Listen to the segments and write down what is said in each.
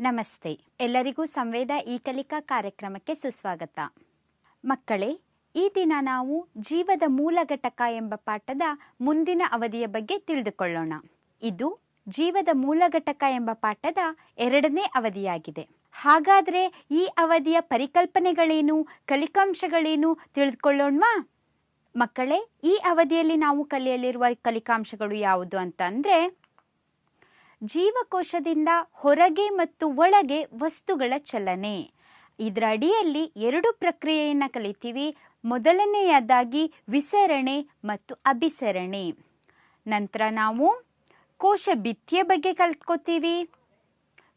ನಮಸ್ತೆ. ಎಲ್ಲರಿಗೂ ಸಂವೇದ ಈ ಕಲಿಕಾ ಕಾರ್ಯಕ್ರಮಕ್ಕೆ ಸುಸ್ವಾಗತ. ಮಕ್ಕಳೇ, ಈ ದಿನ ನಾವು ಜೀವದ ಮೂಲ ಘಟಕ ಎಂಬ ಪಾಠದ ಮುಂದಿನ ಅವಧಿಯ ಬಗ್ಗೆ ತಿಳಿದುಕೊಳ್ಳೋಣ. ಇದು ಜೀವದ ಮೂಲ ಘಟಕ ಎಂಬ ಪಾಠದ 2ನೇ ಅವಧಿಯಾಗಿದೆ. ಹಾಗಾದರೆ ಈ ಅವಧಿಯ ಪರಿಕಲ್ಪನೆಗಳೇನು, ಕಲಿಕಾಂಶಗಳೇನು ತಿಳಿದುಕೊಳ್ಳೋಣವಾ? ಮಕ್ಕಳೇ, ಈ ಅವಧಿಯಲ್ಲಿ ನಾವು ಕಲಿಯಲಿರುವ ಕಲಿಕಾಂಶಗಳು ಯಾವುದು ಅಂತಂದರೆ, ಜೀವಕೋಶದಿಂದ ಹೊರಗೆ ಮತ್ತು ಒಳಗೆ ವಸ್ತುಗಳ ಚಲನೆ. ಇದರ ಅಡಿಯಲ್ಲಿ 2 ಪ್ರಕ್ರಿಯೆಯನ್ನು ಕಲಿತೀವಿ. ಮೊದಲನೆಯದಾಗಿ ವಿಸರಣೆ ಮತ್ತು ಅಭಿಸರಣೆ. ನಂತರ ನಾವು ಕೋಶ ಭಿತ್ತಿಯ ಬಗ್ಗೆ ಕಲ್ತ್ಕೋತೀವಿ,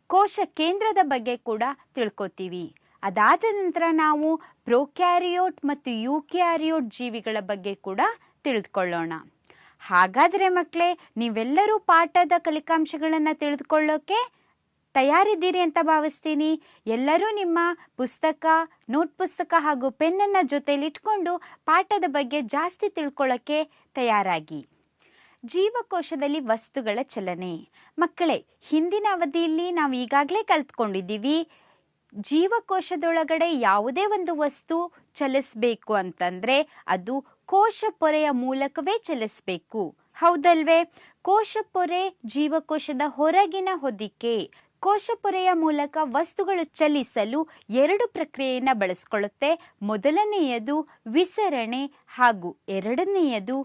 ಕೋಶ ಕೇಂದ್ರದ ಬಗ್ಗೆ ಕೂಡ ತಿಳ್ಕೊತೀವಿ. ಅದಾದ ನಂತರ ನಾವು ಪ್ರೊಕ್ಯಾರಿಯೋಟ್ ಮತ್ತು ಯೂಕ್ಯಾರಿಯೋಟ್ ಜೀವಿಗಳ ಬಗ್ಗೆ ಕೂಡ ತಿಳಿದುಕೊಳ್ಳೋಣ. ಹಾಗಾದರೆ ಮಕ್ಕಳೇ, ನೀವೆಲ್ಲರೂ ಪಾಠದ ಕಲಿಕಾಂಶಗಳನ್ನು ತಿಳಿದುಕೊಳ್ಳೋಕೆ ತಯಾರಿದ್ದೀರಿ ಅಂತ ಭಾವಿಸ್ತೀನಿ. ಎಲ್ಲರೂ ನಿಮ್ಮ ಪುಸ್ತಕ, ನೋಟ್ ಪುಸ್ತಕ ಹಾಗೂ ಪೆನ್ನನ್ನು ಜೊತೆಲಿಟ್ಕೊಂಡು ಪಾಠದ ಬಗ್ಗೆ ಜಾಸ್ತಿ ತಿಳ್ಕೊಳ್ಳೋಕ್ಕೆ ತಯಾರಾಗಿ. ಜೀವಕೋಶದಲ್ಲಿ ವಸ್ತುಗಳ ಚಲನೆ. ಮಕ್ಕಳೇ, ಹಿಂದಿನ ಅವಧಿಯಲ್ಲಿ ನಾವು ಈಗಾಗಲೇ ಕಲ್ತ್ಕೊಂಡಿದ್ದೀವಿ, ಜೀವಕೋಶದೊಳಗಡೆ ಯಾವುದೇ ಒಂದು ವಸ್ತು ಚಲಿಸಬೇಕು ಅಂತಂದರೆ ಅದು ಕೋಶ ಪೊರೆಯ ಮೂಲಕವೇ ಚಲಿಸಬೇಕು, ಹೌದಲ್ವೇ? ಕೋಶ ಪೊರೆ ಜೀವಕೋಶದ ಹೊರಗಿನ ಹೊದಿಕೆ. ಕೋಶ ಪೊರೆಯ ಮೂಲಕ ವಸ್ತುಗಳು ಚಲಿಸಲು 2 ಪ್ರಕ್ರಿಯೆಯನ್ನು ಬಳಸಿಕೊಳ್ಳುತ್ತೆ. ಮೊದಲನೆಯದು ವಿಸರಣೆ ಹಾಗೂ 2ನೇಯದು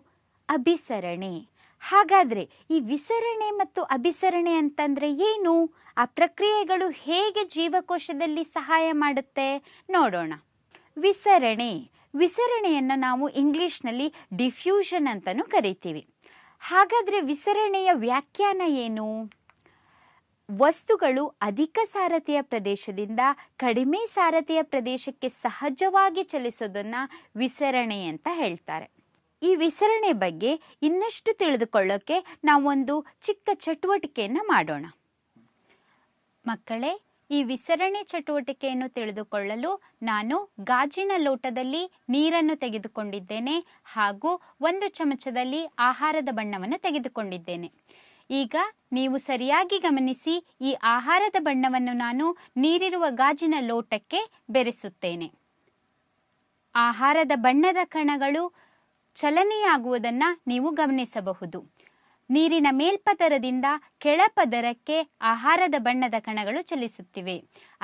ಅಭಿಸರಣೆ. ಹಾಗಾದರೆ ಈ ವಿಸರಣೆ ಮತ್ತು ಅಭಿಸರಣೆ ಅಂತಂದರೆ ಏನು? ಆ ಪ್ರಕ್ರಿಯೆಗಳು ಹೇಗೆ ಜೀವಕೋಶದಲ್ಲಿ ಸಹಾಯ ಮಾಡುತ್ತೆ ನೋಡೋಣ. ವಿಸರಣೆಯನ್ನು ನಾವು ಇಂಗ್ಲಿಷ್ನಲ್ಲಿ ಡಿಫ್ಯೂಷನ್ ಅಂತಲೂ ಕರಿತೀವಿ. ಹಾಗಾದರೆ ವಿಸರಣೆಯ ವ್ಯಾಖ್ಯಾನ ಏನು? ವಸ್ತುಗಳು ಅಧಿಕ ಸಾರಥಿಯ ಪ್ರದೇಶದಿಂದ ಕಡಿಮೆ ಸಾರಥಿಯ ಪ್ರದೇಶಕ್ಕೆ ಸಹಜವಾಗಿ ಚಲಿಸೋದನ್ನು ವಿಸರಣೆ ಅಂತ ಹೇಳ್ತಾರೆ. ಈ ವಿಸರಣೆ ಬಗ್ಗೆ ಇನ್ನಷ್ಟು ತಿಳಿದುಕೊಳ್ಳೋಕೆ ನಾವೊಂದು ಚಿಕ್ಕ ಚಟುವಟಿಕೆಯನ್ನು ಮಾಡೋಣ. ಮಕ್ಕಳೇ, ಈ ವಿಸರಣೆ ಚಟುವಟಿಕೆಯನ್ನು ತಿಳಿದುಕೊಳ್ಳಲು ನಾನು ಗಾಜಿನ ಲೋಟದಲ್ಲಿ ನೀರನ್ನು ತೆಗೆದುಕೊಂಡಿದ್ದೇನೆ ಹಾಗೂ 1 ಚಮಚದಲ್ಲಿ ಆಹಾರದ ಬಣ್ಣವನ್ನು ತೆಗೆದುಕೊಂಡಿದ್ದೇನೆ. ಈಗ ನೀವು ಸರಿಯಾಗಿ ಗಮನಿಸಿ, ಈ ಆಹಾರದ ಬಣ್ಣವನ್ನು ನಾನು ನೀರಿರುವ ಗಾಜಿನ ಲೋಟಕ್ಕೆ ಬೆರೆಸುತ್ತೇನೆ. ಆಹಾರದ ಬಣ್ಣದ ಕಣಗಳು ಚಲನೆಯಾಗುವುದನ್ನು ನೀವು ಗಮನಿಸಬಹುದು. ನೀರಿನ ಮೇಲ್ಪದರದಿಂದ ಕೆಳಪದರಕ್ಕೆ ಆಹಾರದ ಬಣ್ಣದ ಕಣಗಳು ಚಲಿಸುತ್ತಿವೆ.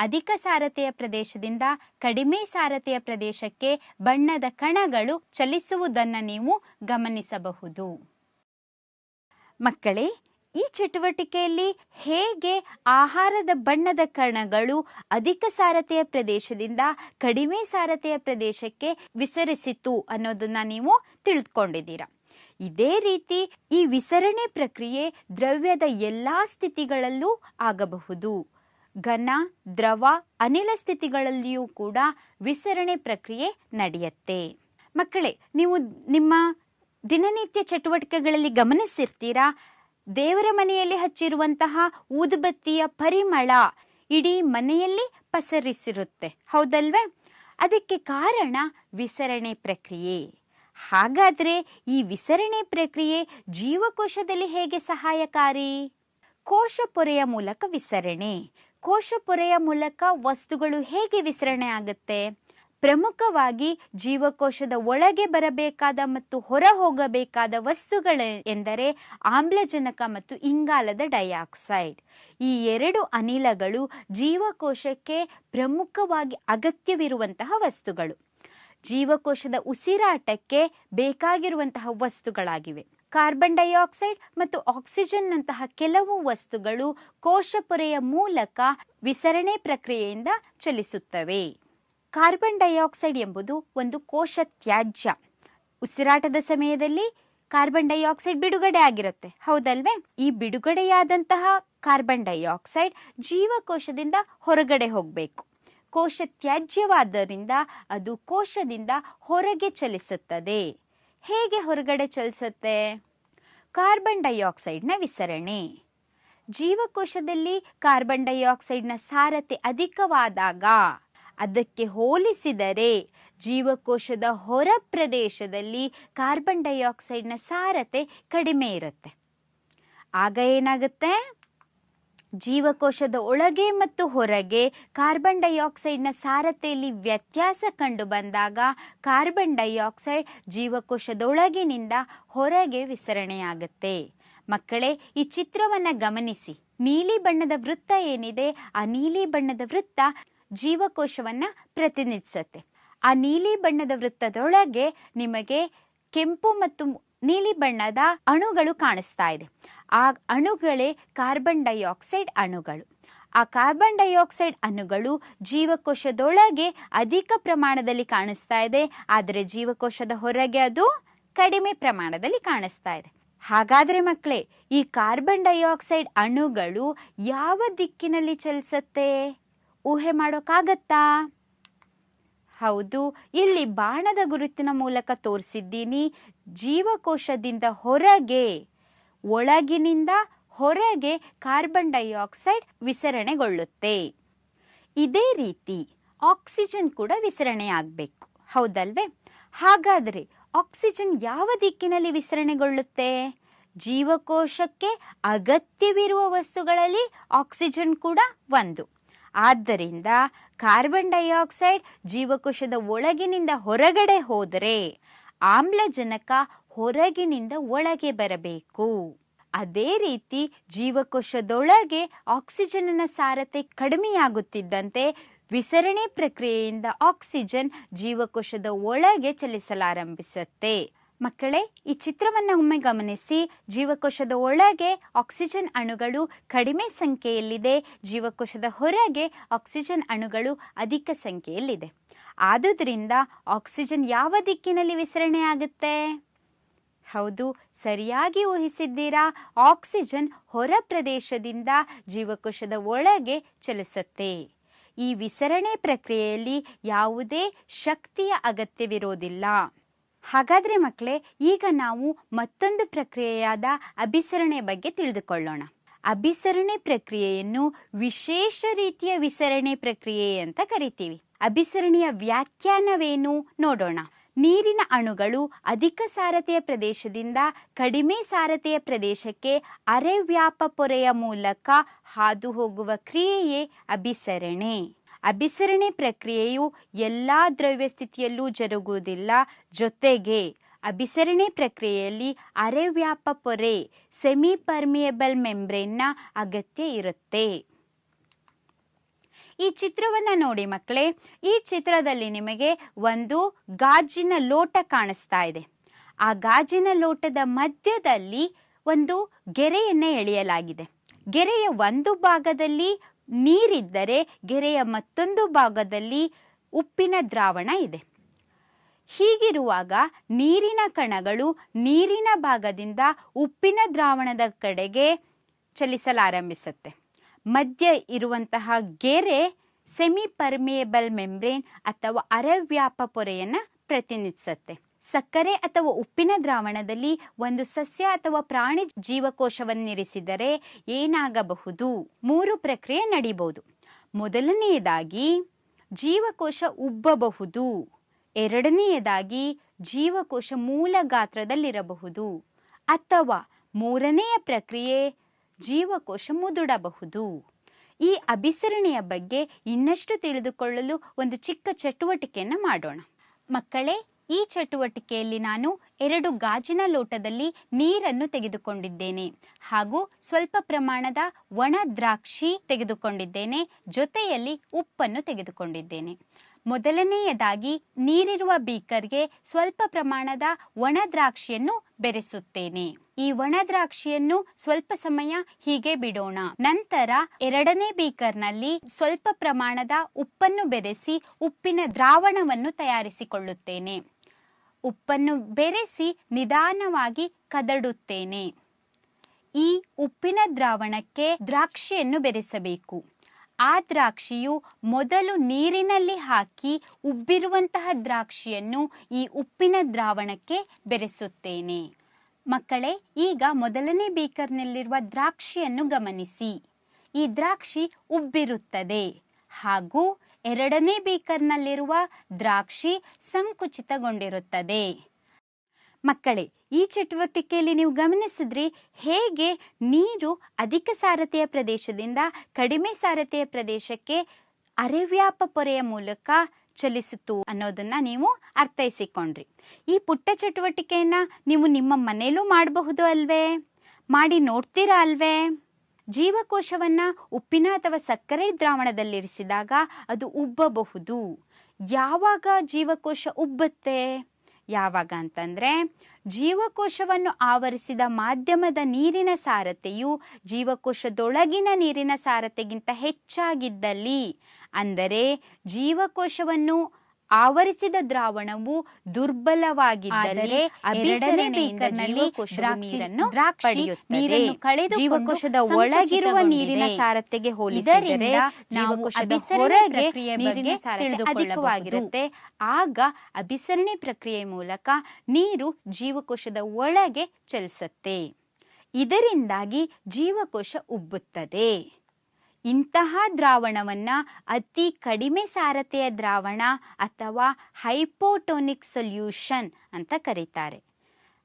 ಅಧಿಕ ಸಾರಥಿಯ ಪ್ರದೇಶದಿಂದ ಕಡಿಮೆ ಸಾರಥಿಯ ಪ್ರದೇಶಕ್ಕೆ ಬಣ್ಣದ ಕಣಗಳು ಚಲಿಸುವುದನ್ನು ನೀವು ಗಮನಿಸಬಹುದು. ಮಕ್ಕಳೇ, ಈ ಚಟುವಟಿಕೆಯಲ್ಲಿ ಹೇಗೆ ಆಹಾರದ ಬಣ್ಣದ ಕಣಗಳು ಅಧಿಕ ಸಾರಥಿಯ ಪ್ರದೇಶದಿಂದ ಕಡಿಮೆ ಸಾರಥಿಯ ಪ್ರದೇಶಕ್ಕೆ ವಿಸರಿಸಿತು ಅನ್ನೋದನ್ನ ನೀವು ತಿಳಿದುಕೊಂಡಿದ್ದೀರಾ. ಇದೇ ರೀತಿ ಈ ವಿಸರಣೆ ಪ್ರಕ್ರಿಯೆ ದ್ರವ್ಯದ ಎಲ್ಲ ಸ್ಥಿತಿಗಳಲ್ಲೂ ಆಗಬಹುದು. ಘನ, ದ್ರವ, ಅನಿಲ ಸ್ಥಿತಿಗಳಲ್ಲಿಯೂ ಕೂಡ ವಿಸರಣೆ ಪ್ರಕ್ರಿಯೆ ನಡೆಯುತ್ತೆ. ಮಕ್ಕಳೇ, ನೀವು ನಿಮ್ಮ ದಿನನಿತ್ಯ ಚಟುವಟಿಕೆಗಳಲ್ಲಿ ಗಮನಿಸಿರ್ತೀರಾ, ದೇವರ ಮನೆಯಲ್ಲಿ ಹಚ್ಚಿರುವಂತಹ ಊದುಬತ್ತಿಯ ಪರಿಮಳ ಇಡೀ ಮನೆಯಲ್ಲಿ ಪಸರಿಸಿರುತ್ತೆ, ಹೌದಲ್ವೇ? ಅದಕ್ಕೆ ಕಾರಣ ವಿಸರಣೆ ಪ್ರಕ್ರಿಯೆ. ಹಾಗಾದರೆ ಈ ವಿಸರಣೆ ಪ್ರಕ್ರಿಯೆ ಜೀವಕೋಶದಲ್ಲಿ ಹೇಗೆ ಸಹಾಯಕಾರಿ? ಕೋಶ ಪೊರೆಯ ಮೂಲಕ ವಿಸರಣೆ. ಕೋಶ ಪೊರೆಯ ಮೂಲಕ ವಸ್ತುಗಳು ಹೇಗೆ ವಿಸರಣೆ ಆಗುತ್ತೆ? ಪ್ರಮುಖವಾಗಿ ಜೀವಕೋಶದ ಒಳಗೆ ಬರಬೇಕಾದ ಮತ್ತು ಹೊರ ಹೋಗಬೇಕಾದ ವಸ್ತುಗಳು ಎಂದರೆ ಆಮ್ಲಜನಕ ಮತ್ತು ಇಂಗಾಲದ ಡೈಆಕ್ಸೈಡ್. ಈ 2 ಅನಿಲಗಳು ಜೀವಕೋಶಕ್ಕೆ ಪ್ರಮುಖವಾಗಿ ಅಗತ್ಯವಿರುವಂತಹ ವಸ್ತುಗಳು. ಜೀವಕೋಶದ ಉಸಿರಾಟಕ್ಕೆ ಬೇಕಾಗಿರುವಂತಹ ವಸ್ತುಗಳಾಗಿವೆ. ಕಾರ್ಬನ್ ಡೈಆಕ್ಸೈಡ್ ಮತ್ತು ಆಕ್ಸಿಜನ್ ನಂತಹ ಕೆಲವು ವಸ್ತುಗಳು ಕೋಶ ಪೊರೆಯ ಮೂಲಕ ವಿಸರಣೆ ಪ್ರಕ್ರಿಯೆಯಿಂದ ಚಲಿಸುತ್ತವೆ. ಕಾರ್ಬನ್ ಡೈಆಕ್ಸೈಡ್ ಎಂಬುದು ಒಂದು ಕೋಶ ತ್ಯಾಜ್ಯ. ಉಸಿರಾಟದ ಸಮಯದಲ್ಲಿ ಕಾರ್ಬನ್ ಡೈಆಕ್ಸೈಡ್ ಬಿಡುಗಡೆ ಆಗಿರುತ್ತೆ, ಹೌದಲ್ವೇ? ಈ ಬಿಡುಗಡೆಯಾದಂತಹ ಕಾರ್ಬನ್ ಡೈಆಕ್ಸೈಡ್ ಜೀವಕೋಶದಿಂದ ಹೊರಗಡೆ ಹೋಗಬೇಕು. ಕೋಶ ತ್ಯಾಜ್ಯವಾದ್ದರಿಂದ ಅದು ಕೋಶದಿಂದ ಹೊರಗೆ ಚಲಿಸುತ್ತದೆ. ಹೇಗೆ ಹೊರಗಡೆ ಚಲಿಸುತ್ತೆ? ಕಾರ್ಬನ್ ಡೈಆಕ್ಸೈಡ್ನ ವಿಸರಣೆ. ಜೀವಕೋಶದಲ್ಲಿ ಕಾರ್ಬನ್ ಡೈಆಕ್ಸೈಡ್ನ ಸಾರಥ್ಯ ಅಧಿಕವಾದಾಗ ಅದಕ್ಕೆ ಹೋಲಿಸಿದರೆ ಜೀವಕೋಶದ ಹೊರ ಪ್ರದೇಶದಲ್ಲಿ ಕಾರ್ಬನ್ ಡೈಆಕ್ಸೈಡ್ನ ಸಾರಥ್ಯ ಕಡಿಮೆ ಇರುತ್ತೆ. ಆಗ ಏನಾಗುತ್ತೆ? ಜೀವಕೋಶದ ಒಳಗೆ ಮತ್ತು ಹೊರಗೆ ಕಾರ್ಬನ್ ಡೈಆಕ್ಸೈಡ್ನ ಸಾರತೆಯಲ್ಲಿ ವ್ಯತ್ಯಾಸ ಕಂಡು ಬಂದಾಗ ಕಾರ್ಬನ್ ಡೈಆಕ್ಸೈಡ್ ಜೀವಕೋಶದೊಳಗಿನಿಂದ ಹೊರಗೆ ವಿಸರಣೆಯಾಗುತ್ತೆ. ಮಕ್ಕಳೇ, ಈ ಚಿತ್ರವನ್ನು ಗಮನಿಸಿ. ನೀಲಿ ಬಣ್ಣದ ವೃತ್ತ ಏನಿದೆ, ಆ ನೀಲಿ ಬಣ್ಣದ ವೃತ್ತ ಜೀವಕೋಶವನ್ನು ಪ್ರತಿನಿಧಿಸುತ್ತೆ. ಆ ನೀಲಿ ಬಣ್ಣದ ವೃತ್ತದೊಳಗೆ ನಿಮಗೆ ಕೆಂಪು ಮತ್ತು ನೀಲಿ ಬಣ್ಣದ ಅಣುಗಳು ಕಾಣಿಸ್ತಾ ಇದೆ. ಆ ಅಣುಗಳೇ ಕಾರ್ಬನ್ ಡೈಆಕ್ಸೈಡ್ ಅಣುಗಳು. ಆ ಕಾರ್ಬನ್ ಡೈಆಕ್ಸೈಡ್ ಅಣುಗಳು ಜೀವಕೋಶದೊಳಗೆ ಅಧಿಕ ಪ್ರಮಾಣದಲ್ಲಿ ಕಾಣಿಸ್ತಾ ಇದೆ, ಆದರೆ ಜೀವಕೋಶದ ಹೊರಗೆ ಅದು ಕಡಿಮೆ ಪ್ರಮಾಣದಲ್ಲಿ ಕಾಣಿಸ್ತಾ ಇದೆ. ಹಾಗಾದರೆ ಮಕ್ಕಳೇ, ಈ ಕಾರ್ಬನ್ ಡೈಆಕ್ಸೈಡ್ ಅಣುಗಳು ಯಾವ ದಿಕ್ಕಿನಲ್ಲಿ ಚಲಿಸುತ್ತೆ? ಊಹೆ ಮಾಡೋಕ್ಕಾಗತ್ತಾ? ಹೌದು, ಇಲ್ಲಿ ಬಾಣದ ಗುರುತಿನ ಮೂಲಕ ತೋರಿಸಿದ್ದೀನಿ. ಜೀವಕೋಶದಿಂದ ಹೊರಗೆ, ಒಳಗಿನಿಂದ ಹೊರಗೆ ಕಾರ್ಬನ್ ಡೈಆಕ್ಸೈಡ್ ವಿಸರಣೆಗೊಳ್ಳುತ್ತೆ. ಇದೇ ರೀತಿ ಆಕ್ಸಿಜನ್ ಕೂಡ ವಿಸರಣೆಯಾಗಬೇಕು, ಹೌದಲ್ವೇ? ಹಾಗಾದರೆ ಆಕ್ಸಿಜನ್ ಯಾವ ದಿಕ್ಕಿನಲ್ಲಿ ವಿಸರಣೆಗೊಳ್ಳುತ್ತೆ? ಜೀವಕೋಶಕ್ಕೆ ಅಗತ್ಯವಿರುವ ವಸ್ತುಗಳಲ್ಲಿ ಆಕ್ಸಿಜನ್ ಕೂಡ ಒಂದು. ಆದ್ದರಿಂದ ಕಾರ್ಬನ್ ಡೈಆಕ್ಸೈಡ್ ಜೀವಕೋಶದ ಒಳಗಿನಿಂದ ಹೊರಗಡೆ ಹೋದರೆ ಆಮ್ಲಜನಕ ಹೊರಗಿನಿಂದ ಒಳಗೆ ಬರಬೇಕು. ಅದೇ ರೀತಿ ಜೀವಕೋಶದೊಳಗೆ ಆಕ್ಸಿಜನ್ನ ಸಾರತೆ ಕಡಿಮೆಯಾಗುತ್ತಿದ್ದಂತೆ ವಿಸರಣೆ ಪ್ರಕ್ರಿಯೆಯಿಂದ ಆಕ್ಸಿಜನ್ ಜೀವಕೋಶದ ಒಳಗೆ ಚಲಿಸಲಾರಂಭಿಸುತ್ತೆ. ಮಕ್ಕಳೇ, ಈ ಚಿತ್ರವನ್ನು ಒಮ್ಮೆ ಗಮನಿಸಿ. ಜೀವಕೋಶದ ಒಳಗೆ ಆಕ್ಸಿಜನ್ ಅಣುಗಳು ಕಡಿಮೆ ಸಂಖ್ಯೆಯಲ್ಲಿದೆ, ಜೀವಕೋಶದ ಹೊರಗೆ ಆಕ್ಸಿಜನ್ ಅಣುಗಳು ಅಧಿಕ ಸಂಖ್ಯೆಯಲ್ಲಿದೆ. ಆದುದರಿಂದ ಆಕ್ಸಿಜನ್ ಯಾವ ದಿಕ್ಕಿನಲ್ಲಿ ವಿಸರಣೆಯಾಗುತ್ತೆ? ಹೌದು, ಸರಿಯಾಗಿ ಊಹಿಸಿದ್ದೀರಾ. ಆಕ್ಸಿಜನ್ ಹೊರ ಪ್ರದೇಶದಿಂದ ಜೀವಕೋಶದ ಒಳಗೆ ಚಲಿಸುತ್ತೆ. ಈ ವಿಸರಣೆ ಪ್ರಕ್ರಿಯೆಯಲ್ಲಿ ಯಾವುದೇ ಶಕ್ತಿಯ ಅಗತ್ಯವಿರೋದಿಲ್ಲ. ಹಾಗಾದರೆ ಮಕ್ಕಳೇ, ಈಗ ನಾವು ಮತ್ತೊಂದು ಪ್ರಕ್ರಿಯೆಯಾದ ಅಭಿಸರಣೆ ಬಗ್ಗೆ ತಿಳಿದುಕೊಳ್ಳೋಣ. ಅಭಿಸರಣೆ ಪ್ರಕ್ರಿಯೆಯನ್ನು ವಿಶೇಷ ರೀತಿಯ ವಿಸರಣೆ ಪ್ರಕ್ರಿಯೆ ಅಂತ ಕರಿತೀವಿ. ಅಭಿಸರಣೆಯ ವ್ಯಾಖ್ಯಾನವೇನು ನೋಡೋಣ. ನೀರಿನ ಅಣುಗಳು ಅಧಿಕ ಸಾರತೆಯ ಪ್ರದೇಶದಿಂದ ಕಡಿಮೆ ಸಾರತೆಯ ಪ್ರದೇಶಕ್ಕೆ ಅರೆವ್ಯಾಪ ಪೊರೆಯ ಮೂಲಕ ಹಾದು ಹೋಗುವ ಕ್ರಿಯೆಯೇ ಅಭಿಸರಣೆ. ಅಭಿಸರಣೆ ಪ್ರಕ್ರಿಯೆಯು ಎಲ್ಲ ದ್ರವ್ಯ ಸ್ಥಿತಿಯಲ್ಲೂ ಜರುಗುವುದಿಲ್ಲ. ಜೊತೆಗೆ ಅಭಿಸರಣೆ ಪ್ರಕ್ರಿಯೆಯಲ್ಲಿ ಅರೆವ್ಯಾಪ ಪೊರೆ ಸೆಮಿ ಪರ್ಮಿಯಬಲ್ ಮೆಂಬ್ರೇನ್ನ ಅಗತ್ಯ ಇರುತ್ತೆ. ಈ ಚಿತ್ರವನ್ನು ನೋಡಿ ಮಕ್ಕಳೇ. ಈ ಚಿತ್ರದಲ್ಲಿ ನಿಮಗೆ ಒಂದು ಗಾಜಿನ ಲೋಟ ಕಾಣಿಸ್ತಾ ಇದೆ. ಆ ಗಾಜಿನ ಲೋಟದ ಮಧ್ಯದಲ್ಲಿ ಒಂದು ಗೆರೆಯನ್ನು ಎಳೆಯಲಾಗಿದೆ. ಗೆರೆಯ ಒಂದು ಭಾಗದಲ್ಲಿ ನೀರಿದ್ದರೆ ಗೆರೆಯ ಮತ್ತೊಂದು ಭಾಗದಲ್ಲಿ ಉಪ್ಪಿನ ದ್ರಾವಣ ಇದೆ. ಹೀಗಿರುವಾಗ ನೀರಿನ ಕಣಗಳು ನೀರಿನ ಭಾಗದಿಂದ ಉಪ್ಪಿನ ದ್ರಾವಣದ ಕಡೆಗೆ ಚಲಿಸಲಾರಂಭಿಸುತ್ತೆ. ಮಧ್ಯ ಇರುವಂತಹ ಗೆರೆ ಸೆಮಿ ಪರ್ಮಿಯಬಲ್ ಮೆಂಬ್ರೇನ್ ಅಥವಾ ಅರೆವ್ಯಾಪ ಪೊರೆಯನ್ನು ಪ್ರತಿನಿಧಿಸುತ್ತೆ. ಸಕ್ಕರೆ ಅಥವಾ ಉಪ್ಪಿನ ದ್ರಾವಣದಲ್ಲಿ ಒಂದು ಸಸ್ಯ ಅಥವಾ ಪ್ರಾಣಿ ಜೀವಕೋಶವನ್ನಿರಿಸಿದರೆ ಏನಾಗಬಹುದು? 3 ಪ್ರಕ್ರಿಯೆ ನಡೀಬಹುದು. ಮೊದಲನೆಯದಾಗಿ ಜೀವಕೋಶ ಉಬ್ಬಬಹುದು. ಎರಡನೆಯದಾಗಿ ಜೀವಕೋಶ ಮೂಲ ಗಾತ್ರದಲ್ಲಿರಬಹುದು. ಅಥವಾ ಮೂರನೆಯ ಪ್ರಕ್ರಿಯೆ ಜೀವಕೋಶ ಮುದುಡಬಹುದು. ಈ ಅಭಿಸರಣೆಯ ಬಗ್ಗೆ ಇನ್ನಷ್ಟು ತಿಳಿದುಕೊಳ್ಳಲು ಒಂದು ಚಿಕ್ಕ ಚಟುವಟಿಕೆಯನ್ನು ಮಾಡೋಣ. ಮಕ್ಕಳೇ, ಈ ಚಟುವಟಿಕೆಯಲ್ಲಿ ನಾನು 2 ಗಾಜಿನ ಲೋಟದಲ್ಲಿ ನೀರನ್ನು ತೆಗೆದುಕೊಂಡಿದ್ದೇನೆ ಹಾಗೂ ಸ್ವಲ್ಪ ಪ್ರಮಾಣದ ಒಣ ದ್ರಾಕ್ಷಿ ತೆಗೆದುಕೊಂಡಿದ್ದೇನೆ. ಜೊತೆಯಲ್ಲಿ ಉಪ್ಪನ್ನು ತೆಗೆದುಕೊಂಡಿದ್ದೇನೆ. ಮೊದಲನೆಯದಾಗಿ ನೀರಿರುವ ಬೀಕರ್ಗೆ ಸ್ವಲ್ಪ ಪ್ರಮಾಣದ ಒಣ ದ್ರಾಕ್ಷಿಯನ್ನು ಬೆರೆಸುತ್ತೇನೆ. ಈ ಒಣ ದ್ರಾಕ್ಷಿಯನ್ನು ಸ್ವಲ್ಪ ಸಮಯ ಹೀಗೆ ಬಿಡೋಣ. ನಂತರ ಎರಡನೇ ಬೀಕರ್ನಲ್ಲಿ ಸ್ವಲ್ಪ ಪ್ರಮಾಣದ ಉಪ್ಪನ್ನು ಬೆರೆಸಿ ಉಪ್ಪಿನ ದ್ರಾವಣವನ್ನು ತಯಾರಿಸಿಕೊಳ್ಳುತ್ತೇನೆ. ಉಪ್ಪನ್ನು ಬೆರೆಸಿ ನಿಧಾನವಾಗಿ ಕದಡುತ್ತೇನೆ. ಈ ಉಪ್ಪಿನ ದ್ರಾವಣಕ್ಕೆ ದ್ರಾಕ್ಷಿಯನ್ನು ಬೆರೆಸಬೇಕು. ಆ ದ್ರಾಕ್ಷಿಯು ಮೊದಲು ನೀರಿನಲ್ಲಿ ಹಾಕಿ ಉಬ್ಬಿರುವಂತಹ ದ್ರಾಕ್ಷಿಯನ್ನು ಈ ಉಪ್ಪಿನ ದ್ರಾವಣಕ್ಕೆ ಬೆರೆಸುತ್ತೇನೆ. ಮಕ್ಕಳೇ, ಈಗ ಮೊದಲನೇ ಬೀಕರ್ನಲ್ಲಿರುವ ದ್ರಾಕ್ಷಿಯನ್ನು ಗಮನಿಸಿ. ಈ ದ್ರಾಕ್ಷಿ ಉಬ್ಬಿರುತ್ತದೆ ಹಾಗೂ ಎರಡನೇ ಬೀಕರ್ನಲ್ಲಿರುವ ದ್ರಾಕ್ಷಿ ಸಂಕುಚಿತಗೊಂಡಿರುತ್ತದೆ. ಮಕ್ಕಳೇ, ಈ ಚಟುವಟಿಕೆಯಲ್ಲಿ ನೀವು ಗಮನಿಸಿದ್ರಿ ಹೇಗೆ ನೀರು ಅಧಿಕ ಸಾರತೆಯ ಪ್ರದೇಶದಿಂದ ಕಡಿಮೆ ಸಾರತೆಯ ಪ್ರದೇಶಕ್ಕೆ ಅರೆವ್ಯಾಪ ಪೊರೆಯ ಮೂಲಕ ಚಲಿಸಿತು ಅನ್ನೋದನ್ನ ನೀವು ಅರ್ಥೈಸಿಕೊಂಡ್ರಿ. ಈ ಪುಟ್ಟ ಚಟುವಟಿಕೆಯನ್ನ ನೀವು ನಿಮ್ಮ ಮನೆಯಲ್ಲೂ ಮಾಡಬಹುದು ಅಲ್ವೇ? ಮಾಡಿ ನೋಡ್ತೀರಾ ಅಲ್ವೇ? ಜೀವಕೋಶವನ್ನ ಉಪ್ಪಿನ ಅಥವಾ ಸಕ್ಕರೆ ದ್ರಾವಣದಲ್ಲಿರಿಸಿದಾಗ ಅದು ಉಬ್ಬಬಹುದು. ಯಾವಾಗ ಜೀವಕೋಶ ಉಬ್ಬುತ್ತೆ? ಯಾವಾಗ ಅಂತಂದ್ರೆ ಜೀವಕೋಶವನ್ನು ಆವರಿಸಿದ ಮಾಧ್ಯಮದ ನೀರಿನ ಸಾರತೆಯು ಜೀವಕೋಶದೊಳಗಿನ ನೀರಿನ ಸಾರತೆಗಿಂತ ಹೆಚ್ಚಾಗಿದ್ದಲ್ಲಿ, ಅಂದರೆ ಜೀವಕೋಶವನ್ನು ಆವರಿಸಿದ ದ್ರಾವಣವು ದುರ್ಬಲವಾಗಿದ್ದರೆ ಜೀವಕೋಶದ ಒಳಗಿರುವ ನೀರಿನ ಸಾರತೆಗೆ ಹೋಲಿಸಿದರೆ ಜೀವಕೋಶದ ಹೊರಗೆ ನೀರಿನ ಸಾರತೆ ಅಧಿಕವಾಗಿರುತ್ತೆ. ಆಗ ಅಭಿಸರಣೆ ಪ್ರಕ್ರಿಯೆ ಮೂಲಕ ನೀರು ಜೀವಕೋಶದ ಒಳಗೆ ಚಲಿಸುತ್ತೆ. ಇದರಿಂದಾಗಿ ಜೀವಕೋಶ ಉಬ್ಬುತ್ತದೆ. ಇಂತಹ ದ್ರಾವಣವನ್ನ ಅತಿ ಕಡಿಮೆ ಸಾರತೆಯ ದ್ರಾವಣ ಅಥವಾ ಹೈಪೋಟೋನಿಕ್ ಸೊಲ್ಯೂಷನ್ ಅಂತ ಕರೀತಾರೆ.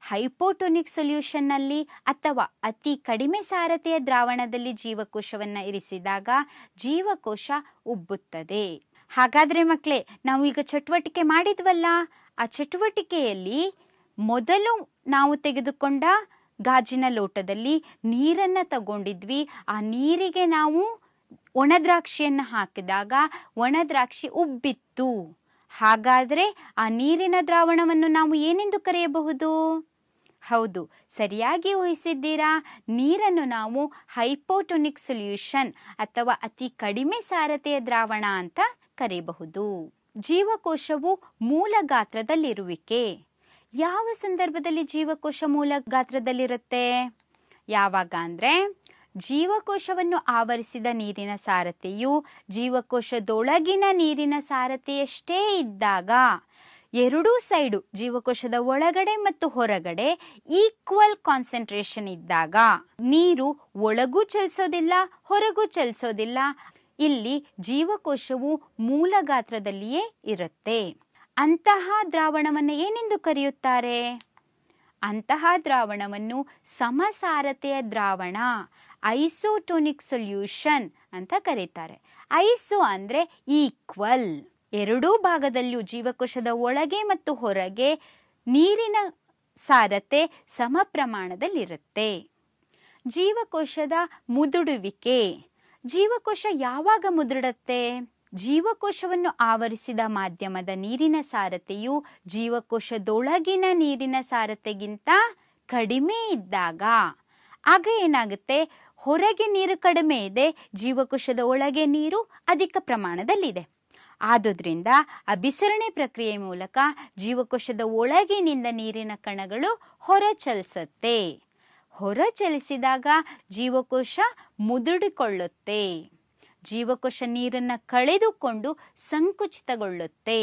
ಹೈಪೋಟೋನಿಕ್ ಸೊಲ್ಯೂಷನ್ನಲ್ಲಿ ಅಥವಾ ಅತಿ ಕಡಿಮೆ ಸಾರತೆಯ ದ್ರಾವಣದಲ್ಲಿ ಜೀವಕೋಶವನ್ನ ಇರಿಸಿದಾಗ ಜೀವಕೋಶ ಉಬ್ಬುತ್ತದೆ. ಹಾಗಾದ್ರೆ ಮಕ್ಕಳೇ, ನಾವು ಈಗ ಚಟುವಟಿಕೆ ಮಾಡಿದ್ವಲ್ಲ, ಆ ಚಟುವಟಿಕೆಯಲ್ಲಿ ಮೊದಲು ನಾವು ತೆಗೆದುಕೊಂಡ ಗಾಜಿನ ಲೋಟದಲ್ಲಿ ನೀರನ್ನ ತಗೊಂಡಿದ್ವಿ. ಆ ನೀರಿಗೆ ನಾವು ಒಣದ್ರಾಕ್ಷಿಯನ್ನು ಹಾಕಿದಾಗ ಒಣದ್ರಾಕ್ಷಿ ಉಬ್ಬಿತ್ತು. ಹಾಗಾದ್ರೆ ಆ ನೀರಿನ ದ್ರಾವಣವನ್ನು ನಾವು ಏನೆಂದು ಕರೆಯಬಹುದು? ಹೌದು, ಸರಿಯಾಗಿ ಊಹಿಸಿದ್ದೀರಾ. ನೀರನ್ನು ನಾವು ಹೈಪೋಟೋನಿಕ್ ಸೊಲ್ಯೂಷನ್ ಅಥವಾ ಅತಿ ಕಡಿಮೆ ಸಾರತೆಯ ದ್ರಾವಣ ಅಂತ ಕರೆಯಬಹುದು. ಜೀವಕೋಶವು ಮೂಲ ಗಾತ್ರದಲ್ಲಿರುವಿಕೆ. ಯಾವ ಸಂದರ್ಭದಲ್ಲಿ ಜೀವಕೋಶ ಮೂಲ ಗಾತ್ರದಲ್ಲಿರುತ್ತೆ? ಯಾವಾಗ ಅಂದ್ರೆ ಜೀವಕೋಶವನ್ನು ಆವರಿಸಿದ ನೀರಿನ ಸಾರತೆಯು ಜೀವಕೋಶದೊಳಗಿನ ನೀರಿನ ಸಾರತೆಯಷ್ಟೇ ಇದ್ದಾಗ, ಎರಡೂ ಸೈಡು ಜೀವಕೋಶದ ಒಳಗಡೆ ಮತ್ತು ಹೊರಗಡೆ ಈಕ್ವಲ್ ಕಾನ್ಸಂಟ್ರೇಷನ್ ಇದ್ದಾಗ, ನೀರು ಒಳಗೂ ಚಲಿಸೋದಿಲ್ಲ ಹೊರಗೂ ಚಲಿಸೋದಿಲ್ಲ, ಇಲ್ಲಿ ಜೀವಕೋಶವು ಮೂಲ ಗಾತ್ರದಲ್ಲಿಯೇ ಇರುತ್ತೆ. ಅಂತಹ ದ್ರಾವಣವನ್ನು ಏನೆಂದು ಕರೆಯುತ್ತಾರೆ? ಅಂತಹ ದ್ರಾವಣವನ್ನು ಸಮಸಾರತೆಯ ದ್ರಾವಣ, ಐಸೋಟೋನಿಕ್ ಸೊಲ್ಯೂಷನ್ ಅಂತ ಕರೀತಾರೆ. ಐಸೋ ಅಂದ್ರೆ ಈಕ್ವಲ್. ಎರಡೂ ಭಾಗದಲ್ಲಿಯೂ ಜೀವಕೋಶದ ಒಳಗೆ ಮತ್ತು ಹೊರಗೆ ನೀರಿನ ಸಾರತೆ ಸಮ ಪ್ರಮಾಣದಲ್ಲಿರುತ್ತೆ. ಜೀವಕೋಶದ ಮುದುಡುವಿಕೆ. ಜೀವಕೋಶ ಯಾವಾಗ ಮುದುಡುತ್ತೆ? ಜೀವಕೋಶವನ್ನು ಆವರಿಸಿದ ಮಾಧ್ಯಮದ ನೀರಿನ ಸಾರತೆಯು ಜೀವಕೋಶದೊಳಗಿನ ನೀರಿನ ಸಾರತೆಗಿಂತ ಕಡಿಮೆ ಇದ್ದಾಗ. ಆಗ ಏನಾಗುತ್ತೆ? ಹೊರಗೆ ನೀರು ಕಡಿಮೆ ಇದೆ, ಜೀವಕೋಶದ ಒಳಗೆ ನೀರು ಅಧಿಕ ಪ್ರಮಾಣದಲ್ಲಿದೆ. ಆದುದರಿಂದ ಅಭಿಸರಣೆ ಪ್ರಕ್ರಿಯೆ ಮೂಲಕ ಜೀವಕೋಶದ ಒಳಗಿನಿಂದ ನೀರಿನ ಕಣಗಳು ಹೊರ ಚಲಿಸುತ್ತೆ. ಹೊರ ಚಲಿಸಿದಾಗ ಜೀವಕೋಶ ಮುದುಡಿಕೊಳ್ಳುತ್ತೆ. ಜೀವಕೋಶ ನೀರನ್ನು ಕಳೆದುಕೊಂಡು ಸಂಕುಚಿತಗೊಳ್ಳುತ್ತೆ.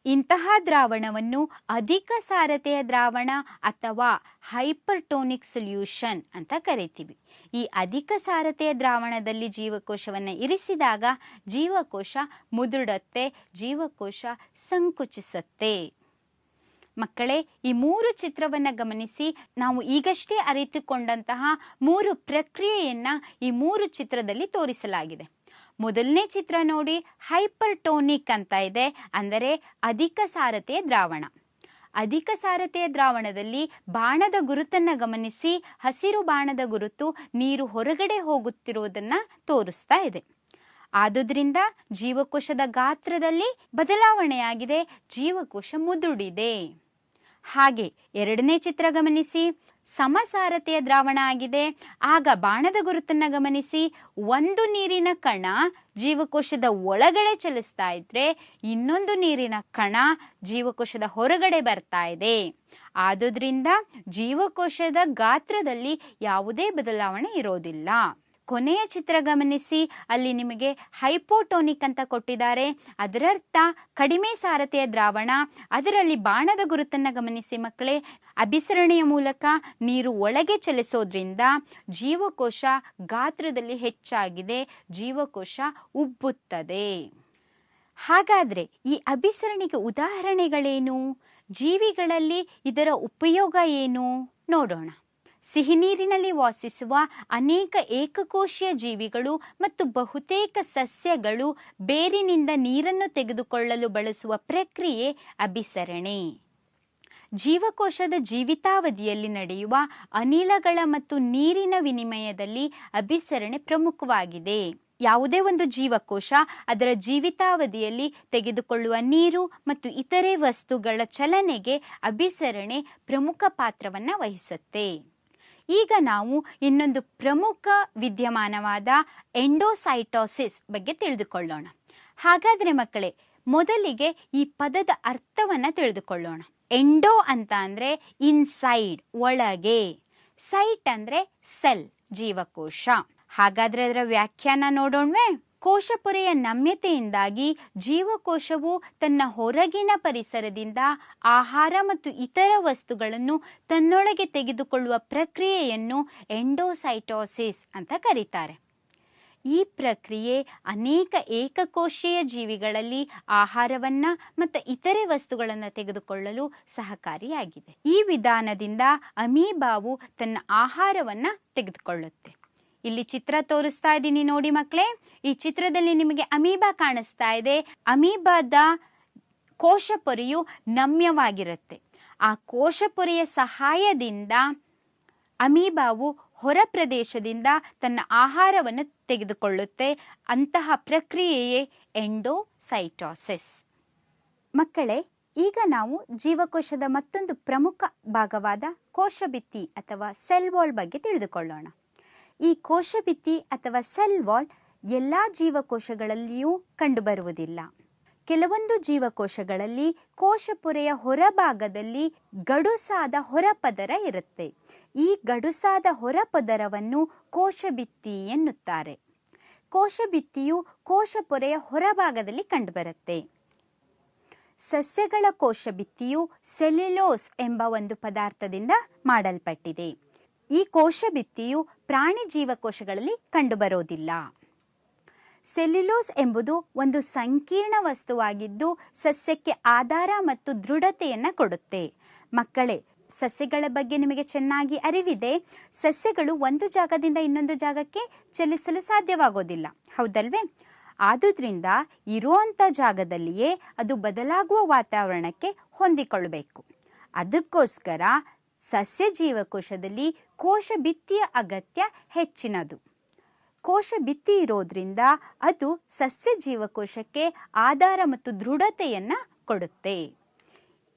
ಇಂತಹ ದ್ರಾವಣವನ್ನು ಅಧಿಕ ಸಾರತೆಯ ದ್ರಾವಣ ಅಥವಾ ಹೈಪರ್ಟೋನಿಕ್ ಸೊಲ್ಯೂಷನ್ ಅಂತ ಕರಿತೀವಿ. ಈ ಅಧಿಕ ಸಾರತೆಯ ದ್ರಾವಣದಲ್ಲಿ ಜೀವಕೋಶವನ್ನು ಇರಿಸಿದಾಗ ಜೀವಕೋಶ ಮುದುಡುತ್ತೆ, ಜೀವಕೋಶ ಸಂಕುಚಿಸುತ್ತೆ. ಮಕ್ಕಳೇ, ಈ ಮೂರು ಚಿತ್ರವನ್ನು ಗಮನಿಸಿ. ನಾವು ಈಗಷ್ಟೇ ಅರಿತುಕೊಂಡಂತಹ ಮೂರು ಪ್ರಕ್ರಿಯೆಯನ್ನ ಈ ಮೂರು ಚಿತ್ರದಲ್ಲಿ ತೋರಿಸಲಾಗಿದೆ. ಮೊದಲನೇ ಚಿತ್ರ ನೋಡಿ, ಹೈಪರ್ಟೋನಿಕ್ ಅಂತ ಇದೆ, ಅಂದರೆ ಅಧಿಕ ಸಾರತೆಯ ದ್ರಾವಣ. ಅಧಿಕ ಸಾರತೆಯ ದ್ರಾವಣದಲ್ಲಿ ಬಾಣದ ಗುರುತನ್ನು ಗಮನಿಸಿ. ಹಸಿರು ಬಾಣದ ಗುರುತು ನೀರು ಹೊರಗಡೆ ಹೋಗುತ್ತಿರುವುದನ್ನು ತೋರಿಸ್ತಾ ಇದೆ. ಆದುದರಿಂದ ಜೀವಕೋಶದ ಗಾತ್ರದಲ್ಲಿ ಬದಲಾವಣೆಯಾಗಿದೆ, ಜೀವಕೋಶ ಮುದುಡಿದೆ. ಹಾಗೆ ಎರಡನೇ ಚಿತ್ರ ಗಮನಿಸಿ, ಸಮಸಾರತೆಯ ದ್ರಾವಣ ಆಗಿದೆ. ಆಗ ಬಾಣದ ಗುರುತನ್ನು ಗಮನಿಸಿ. ಒಂದು ನೀರಿನ ಕಣ ಜೀವಕೋಶದ ಒಳಗಡೆ ಚಲಿಸ್ತಾ ಇದ್ರೆ ಇನ್ನೊಂದು ನೀರಿನ ಕಣ ಜೀವಕೋಶದ ಹೊರಗಡೆ ಬರ್ತಾ ಇದೆ. ಆದುದರಿಂದ ಜೀವಕೋಶದ ಗಾತ್ರದಲ್ಲಿ ಯಾವುದೇ ಬದಲಾವಣೆ ಇರೋದಿಲ್ಲ. ಕೊನೆಯ ಚಿತ್ರ ಗಮನಿಸಿ. ಅಲ್ಲಿ ನಿಮಗೆ ಹೈಪೋಟೋನಿಕ್ ಅಂತ ಕೊಟ್ಟಿದ್ದಾರೆ. ಅದರರ್ಥ ಕಡಿಮೆ ಸಾರತೆಯ ದ್ರಾವಣ. ಅದರಲ್ಲಿ ಬಾಣದ ಗುರುತನ್ನು ಗಮನಿಸಿ ಮಕ್ಕಳೇ. ಅಭಿಸರಣೆಯ ಮೂಲಕ ನೀರು ಒಳಗೆ ಚಲಿಸೋದ್ರಿಂದ ಜೀವಕೋಶ ಗಾತ್ರದಲ್ಲಿ ಹೆಚ್ಚಾಗಿದೆ, ಜೀವಕೋಶ ಉಬ್ಬುತ್ತದೆ. ಹಾಗಾದ್ರೆ ಈ ಅಭಿಸರಣಿಗೆ ಉದಾಹರಣೆಗಳೇನು? ಜೀವಿಗಳಲ್ಲಿ ಇದರ ಉಪಯೋಗ ಏನು ನೋಡೋಣ. ಸಿಹಿನೀರಿನಲ್ಲಿ ವಾಸಿಸುವ ಅನೇಕ ಏಕಕೋಶೀಯ ಜೀವಿಗಳು ಮತ್ತು ಬಹುತೇಕ ಸಸ್ಯಗಳು ಬೇರಿನಿಂದ ನೀರನ್ನು ತೆಗೆದುಕೊಳ್ಳಲು ಬಳಸುವ ಪ್ರಕ್ರಿಯೆ ಅಭಿಸರಣೆ. ಜೀವಕೋಶದ ಜೀವಿತಾವಧಿಯಲ್ಲಿ ನಡೆಯುವ ಅನಿಲಗಳ ಮತ್ತು ನೀರಿನ ವಿನಿಮಯದಲ್ಲಿ ಅಭಿಸರಣೆ ಪ್ರಮುಖವಾಗಿದೆ. ಯಾವುದೇ ಒಂದು ಜೀವಕೋಶ ಅದರ ಜೀವಿತಾವಧಿಯಲ್ಲಿ ತೆಗೆದುಕೊಳ್ಳುವ ನೀರು ಮತ್ತು ಇತರೆ ವಸ್ತುಗಳ ಚಲನೆಗೆ ಅಭಿಸರಣೆ ಪ್ರಮುಖ ಪಾತ್ರವನ್ನು ವಹಿಸುತ್ತೆ. ಈಗ ನಾವು ಇನ್ನೊಂದು ಪ್ರಮುಖ ವಿದ್ಯಮಾನವಾದ ಎಂಡೋಸೈಟೋಸಿಸ್ ಬಗ್ಗೆ ತಿಳಿದುಕೊಳ್ಳೋಣ. ಹಾಗಾದರೆ ಮಕ್ಕಳೇ, ಮೊದಲಿಗೆ ಈ ಪದದ ಅರ್ಥವನ್ನು ತಿಳಿದುಕೊಳ್ಳೋಣ. ಎಂಡೋ ಅಂತ ಅಂದರೆ ಇನ್ಸೈಡ್, ಒಳಗೆ. ಸೈಟ್ ಅಂದರೆ ಸೆಲ್, ಜೀವಕೋಶ. ಹಾಗಾದರೆ ಅದರ ವ್ಯಾಖ್ಯಾನ ನೋಡೋಣವೇ? ಕೋಶಪೊರೆಯ ನಮ್ಯತೆಯಿಂದಾಗಿ ಜೀವಕೋಶವು ತನ್ನ ಹೊರಗಿನ ಪರಿಸರದಿಂದ ಆಹಾರ ಮತ್ತು ಇತರ ವಸ್ತುಗಳನ್ನು ತನ್ನೊಳಗೆ ತೆಗೆದುಕೊಳ್ಳುವ ಪ್ರಕ್ರಿಯೆಯನ್ನು ಎಂಡೋಸೈಟೋಸಿಸ್ ಅಂತ ಕರೀತಾರೆ. ಈ ಪ್ರಕ್ರಿಯೆ ಅನೇಕ ಏಕಕೋಶೀಯ ಜೀವಿಗಳಲ್ಲಿ ಆಹಾರವನ್ನು ಮತ್ತು ಇತರೆ ವಸ್ತುಗಳನ್ನು ತೆಗೆದುಕೊಳ್ಳಲು ಸಹಕಾರಿಯಾಗಿದೆ. ಈ ವಿಧಾನದಿಂದ ಅಮೀಬಾವು ತನ್ನ ಆಹಾರವನ್ನು ತೆಗೆದುಕೊಳ್ಳುತ್ತೆ. ಇಲ್ಲಿ ಚಿತ್ರ ತೋರಿಸ್ತಾ ಇದ್ದೀನಿ ನೋಡಿ ಮಕ್ಕಳೇ. ಈ ಚಿತ್ರದಲ್ಲಿ ನಿಮಗೆ ಅಮೀಬಾ ಕಾಣಿಸ್ತಾ ಇದೆ. ಅಮೀಬಾದ ಕೋಶಪೊರೆಯು ನಮ್ಯವಾಗಿರುತ್ತೆ. ಆ ಕೋಶಪೊರೆಯ ಸಹಾಯದಿಂದ ಅಮೀಬಾವು ಹೊರ ಪ್ರದೇಶದಿಂದ ತನ್ನ ಆಹಾರವನ್ನು ತೆಗೆದುಕೊಳ್ಳುತ್ತೆ. ಅಂತಹ ಪ್ರಕ್ರಿಯೆಯೇ ಎಂಡೋಸೈಟೋಸಿಸ್. ಮಕ್ಕಳೇ, ಈಗ ನಾವು ಜೀವಕೋಶದ ಮತ್ತೊಂದು ಪ್ರಮುಖ ಭಾಗವಾದ ಕೋಶಭಿತ್ತಿ ಅಥವಾ ಸೆಲ್ ವಾಲ್ ಬಗ್ಗೆ ತಿಳಿದುಕೊಳ್ಳೋಣ. ಈ ಕೋಶಭಿತ್ತಿ ಅಥವಾ ಸೆಲ್ ವಾಲ್ ಎಲ್ಲ ಜೀವಕೋಶಗಳಲ್ಲಿಯೂ ಕಂಡುಬರುವುದಿಲ್ಲ. ಕೆಲವೊಂದು ಜೀವಕೋಶಗಳಲ್ಲಿ ಕೋಶಪೊರೆಯ ಹೊರಭಾಗದಲ್ಲಿ ಗಡುಸಾದ ಹೊರಪದರ ಇರುತ್ತೆ. ಈ ಗಡುಸಾದ ಹೊರಪದರವನ್ನು ಕೋಶಭಿತ್ತಿ ಎನ್ನುತ್ತಾರೆ. ಕೋಶಭಿತ್ತಿಯು ಕೋಶಪೊರೆಯ ಹೊರಭಾಗದಲ್ಲಿ ಕಂಡುಬರುತ್ತೆ. ಸಸ್ಯಗಳ ಕೋಶಭಿತ್ತಿಯು ಸೆಲ್ಯುಲೋಸ್ ಎಂಬ ಒಂದು ಪದಾರ್ಥದಿಂದ ಮಾಡಲ್ಪಟ್ಟಿದೆ. ಈ ಕೋಶಭಿತ್ತಿಯು ಪ್ರಾಣಿ ಜೀವಕೋಶಗಳಲ್ಲಿ ಕಂಡುಬರೋದಿಲ್ಲ. ಸೆಲ್ಯುಲೋಸ್ ಎಂಬುದು ಒಂದು ಸಂಕೀರ್ಣ ವಸ್ತುವಾಗಿದ್ದು ಸಸ್ಯಕ್ಕೆ ಆಧಾರ ಮತ್ತು ದೃಢತೆಯನ್ನು ಕೊಡುತ್ತೆ. ಮಕ್ಕಳೇ, ಸಸ್ಯಗಳ ಬಗ್ಗೆ ನಿಮಗೆ ಚೆನ್ನಾಗಿ ಅರಿವಿದೆ. ಸಸ್ಯಗಳು ಒಂದು ಜಾಗದಿಂದ ಇನ್ನೊಂದು ಜಾಗಕ್ಕೆ ಚಲಿಸಲು ಸಾಧ್ಯವಾಗೋದಿಲ್ಲ, ಹೌದಲ್ವೇ? ಆದುದರಿಂದ ಇರುವಂಥ ಜಾಗದಲ್ಲಿಯೇ ಅದು ಬದಲಾಗುವ ವಾತಾವರಣಕ್ಕೆ ಹೊಂದಿಕೊಳ್ಳಬೇಕು. ಅದಕ್ಕೋಸ್ಕರ ಸಸ್ಯ ಜೀವಕೋಶದಲ್ಲಿ ಕೋಶಭಿತ್ತಿಯ ಅಗತ್ಯ ಹೆಚ್ಚಿನದು. ಕೋಶಭಿತ್ತಿ ಇರೋದ್ರಿಂದ ಅದು ಸಸ್ಯ ಜೀವಕೋಶಕ್ಕೆ ಆಧಾರ ಮತ್ತು ದೃಢತೆಯನ್ನು ಕೊಡುತ್ತೆ.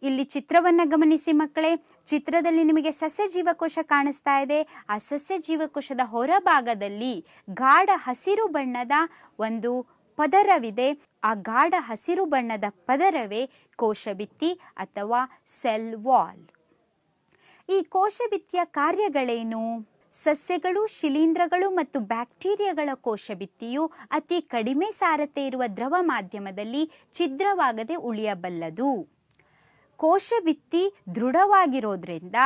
ಇಲ್ಲಿ ಚಿತ್ರವನ್ನು ಗಮನಿಸಿ ಮಕ್ಕಳೇ. ಚಿತ್ರದಲ್ಲಿ ನಿಮಗೆ ಸಸ್ಯ ಜೀವಕೋಶ ಕಾಣಿಸ್ತಾ ಇದೆ. ಆ ಸಸ್ಯ ಜೀವಕೋಶದ ಹೊರಭಾಗದಲ್ಲಿ ಗಾಢ ಹಸಿರು ಬಣ್ಣದ ಒಂದು ಪದರವಿದೆ. ಆ ಗಾಢ ಹಸಿರು ಬಣ್ಣದ ಪದರವೇ ಕೋಶಭಿತ್ತಿ ಅಥವಾ ಸೆಲ್ ವಾಲ್. ಈ ಕೋಶಭಿತ್ತಿಯ ಕಾರ್ಯಗಳೇನು? ಸಸ್ಯಗಳು, ಶಿಲೀಂಧ್ರಗಳು ಮತ್ತು ಬ್ಯಾಕ್ಟೀರಿಯಾಗಳ ಕೋಶಭಿತ್ತಿಯು ಅತಿ ಕಡಿಮೆ ಸಾರತೆ ಇರುವ ದ್ರವ ಮಾಧ್ಯಮದಲ್ಲಿ ಛಿದ್ರವಾಗದೆ ಉಳಿಯಬಲ್ಲದು. ಕೋಶಭಿತ್ತಿ ದೃಢವಾಗಿರೋದ್ರಿಂದ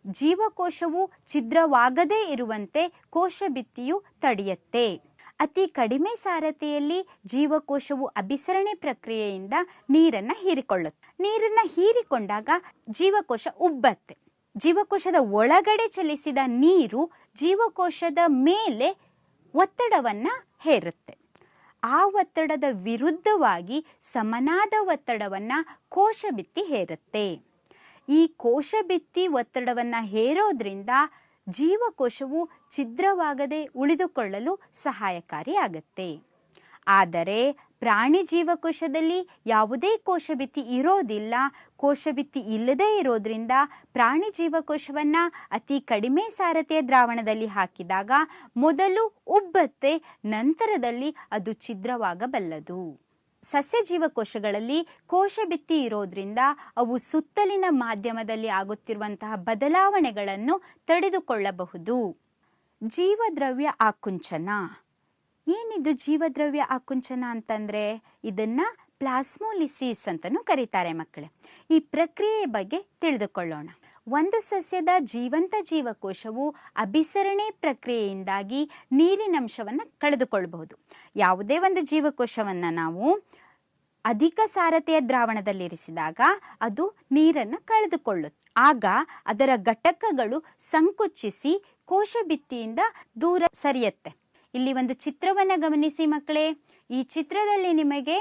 ಜೀವಕೋಶವು ಛಿದ್ರವಾಗದೇ ಇರುವಂತೆ ಕೋಶಭಿತ್ತಿಯು ತಡೆಯುತ್ತೆ. ಅತಿ ಕಡಿಮೆ ಸಾರತೆಯಲ್ಲಿ ಜೀವಕೋಶವು ಅಭಿಸರಣೆ ಪ್ರಕ್ರಿಯೆಯಿಂದ ನೀರನ್ನು ಹೀರಿಕೊಳ್ಳುತ್ತೆ. ನೀರನ್ನು ಹೀರಿಕೊಂಡಾಗ ಜೀವಕೋಶ ಉಬ್ಬತ್ತೆ. ಜೀವಕೋಶದ ಒಳಗಡೆ ಚಲಿಸಿದ ನೀರು ಜೀವಕೋಶದ ಮೇಲೆ ಒತ್ತಡವನ್ನು ಹೇರುತ್ತೆ. ಆ ಒತ್ತಡದ ವಿರುದ್ಧವಾಗಿ ಸಮನಾದ ಒತ್ತಡವನ್ನು ಕೋಶಭಿತ್ತಿ ಹೇರುತ್ತೆ. ಈ ಕೋಶಭಿತ್ತಿ ಒತ್ತಡವನ್ನು ಹೇರೋದ್ರಿಂದ ಜೀವಕೋಶವು ಛಿದ್ರವಾಗದೆ ಉಳಿದುಕೊಳ್ಳಲು ಸಹಾಯಕಾರಿಯಾಗುತ್ತೆ. ಆದರೆ ಪ್ರಾಣಿ ಜೀವಕೋಶದಲ್ಲಿ ಯಾವುದೇ ಕೋಶಭಿತ್ತಿ ಇರೋದಿಲ್ಲ. ಕೋಶಭಿತ್ತಿ ಇಲ್ಲದೇ ಇರೋದ್ರಿಂದ ಪ್ರಾಣಿ ಜೀವಕೋಶವನ್ನು ಅತಿ ಕಡಿಮೆ ಸಾರತೆಯ ದ್ರಾವಣದಲ್ಲಿ ಹಾಕಿದಾಗ ಮೊದಲು ಉಬ್ಬತ್ತೆ, ನಂತರದಲ್ಲಿ ಅದು ಛಿದ್ರವಾಗಬಲ್ಲದು. ಸಸ್ಯ ಜೀವಕೋಶಗಳಲ್ಲಿ ಕೋಶಭಿತ್ತಿ ಇರೋದ್ರಿಂದ ಅವು ಸುತ್ತಲಿನ ಮಾಧ್ಯಮದಲ್ಲಿ ಆಗುತ್ತಿರುವಂತಹ ಬದಲಾವಣೆಗಳನ್ನು ತಡೆದುಕೊಳ್ಳಬಹುದು. ಜೀವದ್ರವ್ಯ ಆಕುಂಚನ. ಏನಿದು ಜೀವದ್ರವ್ಯ ಆಕುಂಚನ ಅಂತಂದರೆ ಇದನ್ನು ಪ್ಲಾಸ್ಮೋಲಿಸಿಸ್ ಅಂತಲೂ ಕರೀತಾರೆ ಮಕ್ಕಳೇ. ಈ ಪ್ರಕ್ರಿಯೆಯ ಬಗ್ಗೆ ತಿಳಿದುಕೊಳ್ಳೋಣ. ಒಂದು ಸಸ್ಯದ ಜೀವಂತ ಜೀವಕೋಶವು ಅಭಿಸರಣೆ ಪ್ರಕ್ರಿಯೆಯಿಂದಾಗಿ ನೀರಿನಂಶವನ್ನು ಕಳೆದುಕೊಳ್ಳಬಹುದು. ಯಾವುದೇ ಒಂದು ಜೀವಕೋಶವನ್ನು ನಾವು ಅಧಿಕ ಸಾರತೆಯ ದ್ರಾವಣದಲ್ಲಿರಿಸಿದಾಗ ಅದು ನೀರನ್ನು ಕಳೆದುಕೊಳ್ಳುತ್ತೆ. ಆಗ ಅದರ ಘಟಕಗಳು ಸಂಕುಚಿಸಿ ಕೋಶ ಭಿತ್ತಿಯಿಂದ ದೂರ ಸರಿಯುತ್ತೆ. ಇಲ್ಲಿ ಒಂದು ಚಿತ್ರವನ್ನು ಗಮನಿಸಿ ಮಕ್ಕಳೇ. ಈ ಚಿತ್ರದಲ್ಲಿ ನಿಮಗೆ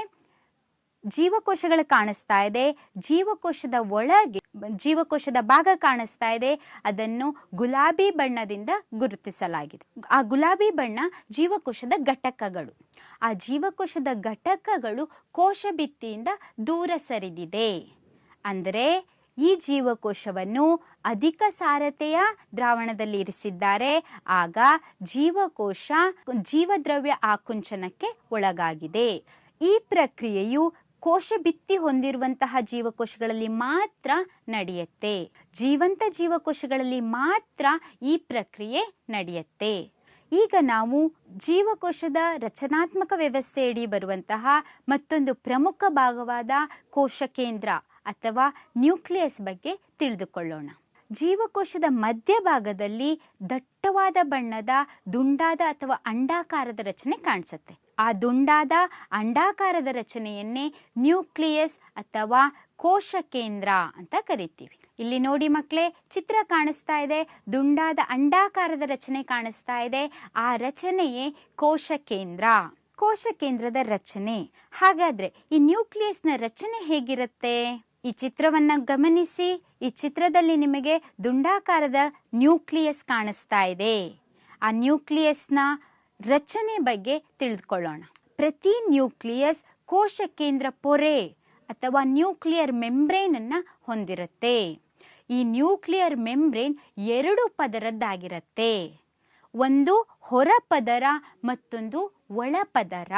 ಜೀವಕೋಶಗಳು ಕಾಣಿಸ್ತಾ ಇದೆ. ಜೀವಕೋಶದ ಒಳಗೆ ಜೀವಕೋಶದ ಭಾಗ ಕಾಣಿಸ್ತಾ ಇದೆ. ಅದನ್ನು ಗುಲಾಬಿ ಬಣ್ಣದಿಂದ ಗುರುತಿಸಲಾಗಿದೆ. ಆ ಗುಲಾಬಿ ಬಣ್ಣ ಜೀವಕೋಶದ ಘಟಕಗಳು. ಆ ಜೀವಕೋಶದ ಘಟಕಗಳು ಕೋಶ ಭಿತ್ತಿಯಿಂದ ದೂರ ಸರಿದಿದೆ. ಅಂದರೆ ಈ ಜೀವಕೋಶವನ್ನು ಅಧಿಕ ಸಾರತೆಯ ದ್ರಾವಣದಲ್ಲಿ ಇರಿಸಿದ್ದಾರೆ. ಆಗ ಜೀವಕೋಶ ಜೀವದ್ರವ್ಯ ಆಕುಂಚನಕ್ಕೆ ಒಳಗಾಗಿದೆ. ಈ ಪ್ರಕ್ರಿಯೆಯು ಕೋಶ ಭಿತ್ತಿ ಹೊಂದಿರುವಂತಹ ಜೀವಕೋಶಗಳಲ್ಲಿ ಮಾತ್ರ ನಡೆಯುತ್ತೆ. ಜೀವಂತ ಜೀವಕೋಶಗಳಲ್ಲಿ ಮಾತ್ರ ಈ ಪ್ರಕ್ರಿಯೆ ನಡೆಯುತ್ತೆ. ಈಗ ನಾವು ಜೀವಕೋಶದ ರಚನಾತ್ಮಕ ವ್ಯವಸ್ಥೆಯಡಿ ಬರುವಂತಹ ಮತ್ತೊಂದು ಪ್ರಮುಖ ಭಾಗವಾದ ಕೋಶ ಕೇಂದ್ರ ಅಥವಾ ನ್ಯೂಕ್ಲಿಯಸ್ ಬಗ್ಗೆ ತಿಳಿದುಕೊಳ್ಳೋಣ. ಜೀವಕೋಶದ ಮಧ್ಯಭಾಗದಲ್ಲಿ ದಟ್ಟವಾದ ಬಣ್ಣದ ದುಂಡಾದ ಅಥವಾ ಅಂಡಾಕಾರದ ರಚನೆ ಕಾಣಿಸುತ್ತೆ. ಆ ದುಂಡಾದ ಅಂಡಾಕಾರದ ರಚನೆಯನ್ನೇ ನ್ಯೂಕ್ಲಿಯಸ್ ಅಥವಾ ಕೋಶ ಕೇಂದ್ರ ಅಂತ ಕರಿತೀವಿ. ಇಲ್ಲಿ ನೋಡಿ ಮಕ್ಕಳೇ, ಚಿತ್ರ ಕಾಣಿಸ್ತಾ ಇದೆ. ದುಂಡಾದ ಅಂಡಾಕಾರದ ರಚನೆ ಕಾಣಿಸ್ತಾ ಇದೆ. ಆ ರಚನೆಯೇ ಕೋಶ ಕೇಂದ್ರ. ಕೋಶ ಕೇಂದ್ರದ ರಚನೆ. ಹಾಗಾದ್ರೆ ಈ ನ್ಯೂಕ್ಲಿಯಸ್ನ ರಚನೆ ಹೇಗಿರುತ್ತೆ? ಈ ಚಿತ್ರವನ್ನ ಗಮನಿಸಿ. ಈ ಚಿತ್ರದಲ್ಲಿ ನಿಮಗೆ ದುಂಡಾಕಾರದ ನ್ಯೂಕ್ಲಿಯಸ್ ಕಾಣಿಸ್ತಾ ಇದೆ. ಆ ನ್ಯೂಕ್ಲಿಯಸ್ನ ರಚನೆ ಬಗ್ಗೆ ತಿಳಿದುಕೊಳ್ಳೋಣ. ಪ್ರತಿ ನ್ಯೂಕ್ಲಿಯಸ್ ಕೋಶ ಕೇಂದ್ರ ಪೊರೆ ಅಥವಾ ನ್ಯೂಕ್ಲಿಯರ್ ಮೆಂಬ್ರೇನ್ ಅನ್ನ ಹೊಂದಿರುತ್ತೆ. ಈ ನ್ಯೂಕ್ಲಿಯರ್ ಮೆಂಬ್ರೇನ್ 2 ಪದರದ್ದಾಗಿರುತ್ತೆ. ಒಂದು ಹೊರ ಪದರ, ಮತ್ತೊಂದು ಒಳ ಪದರ.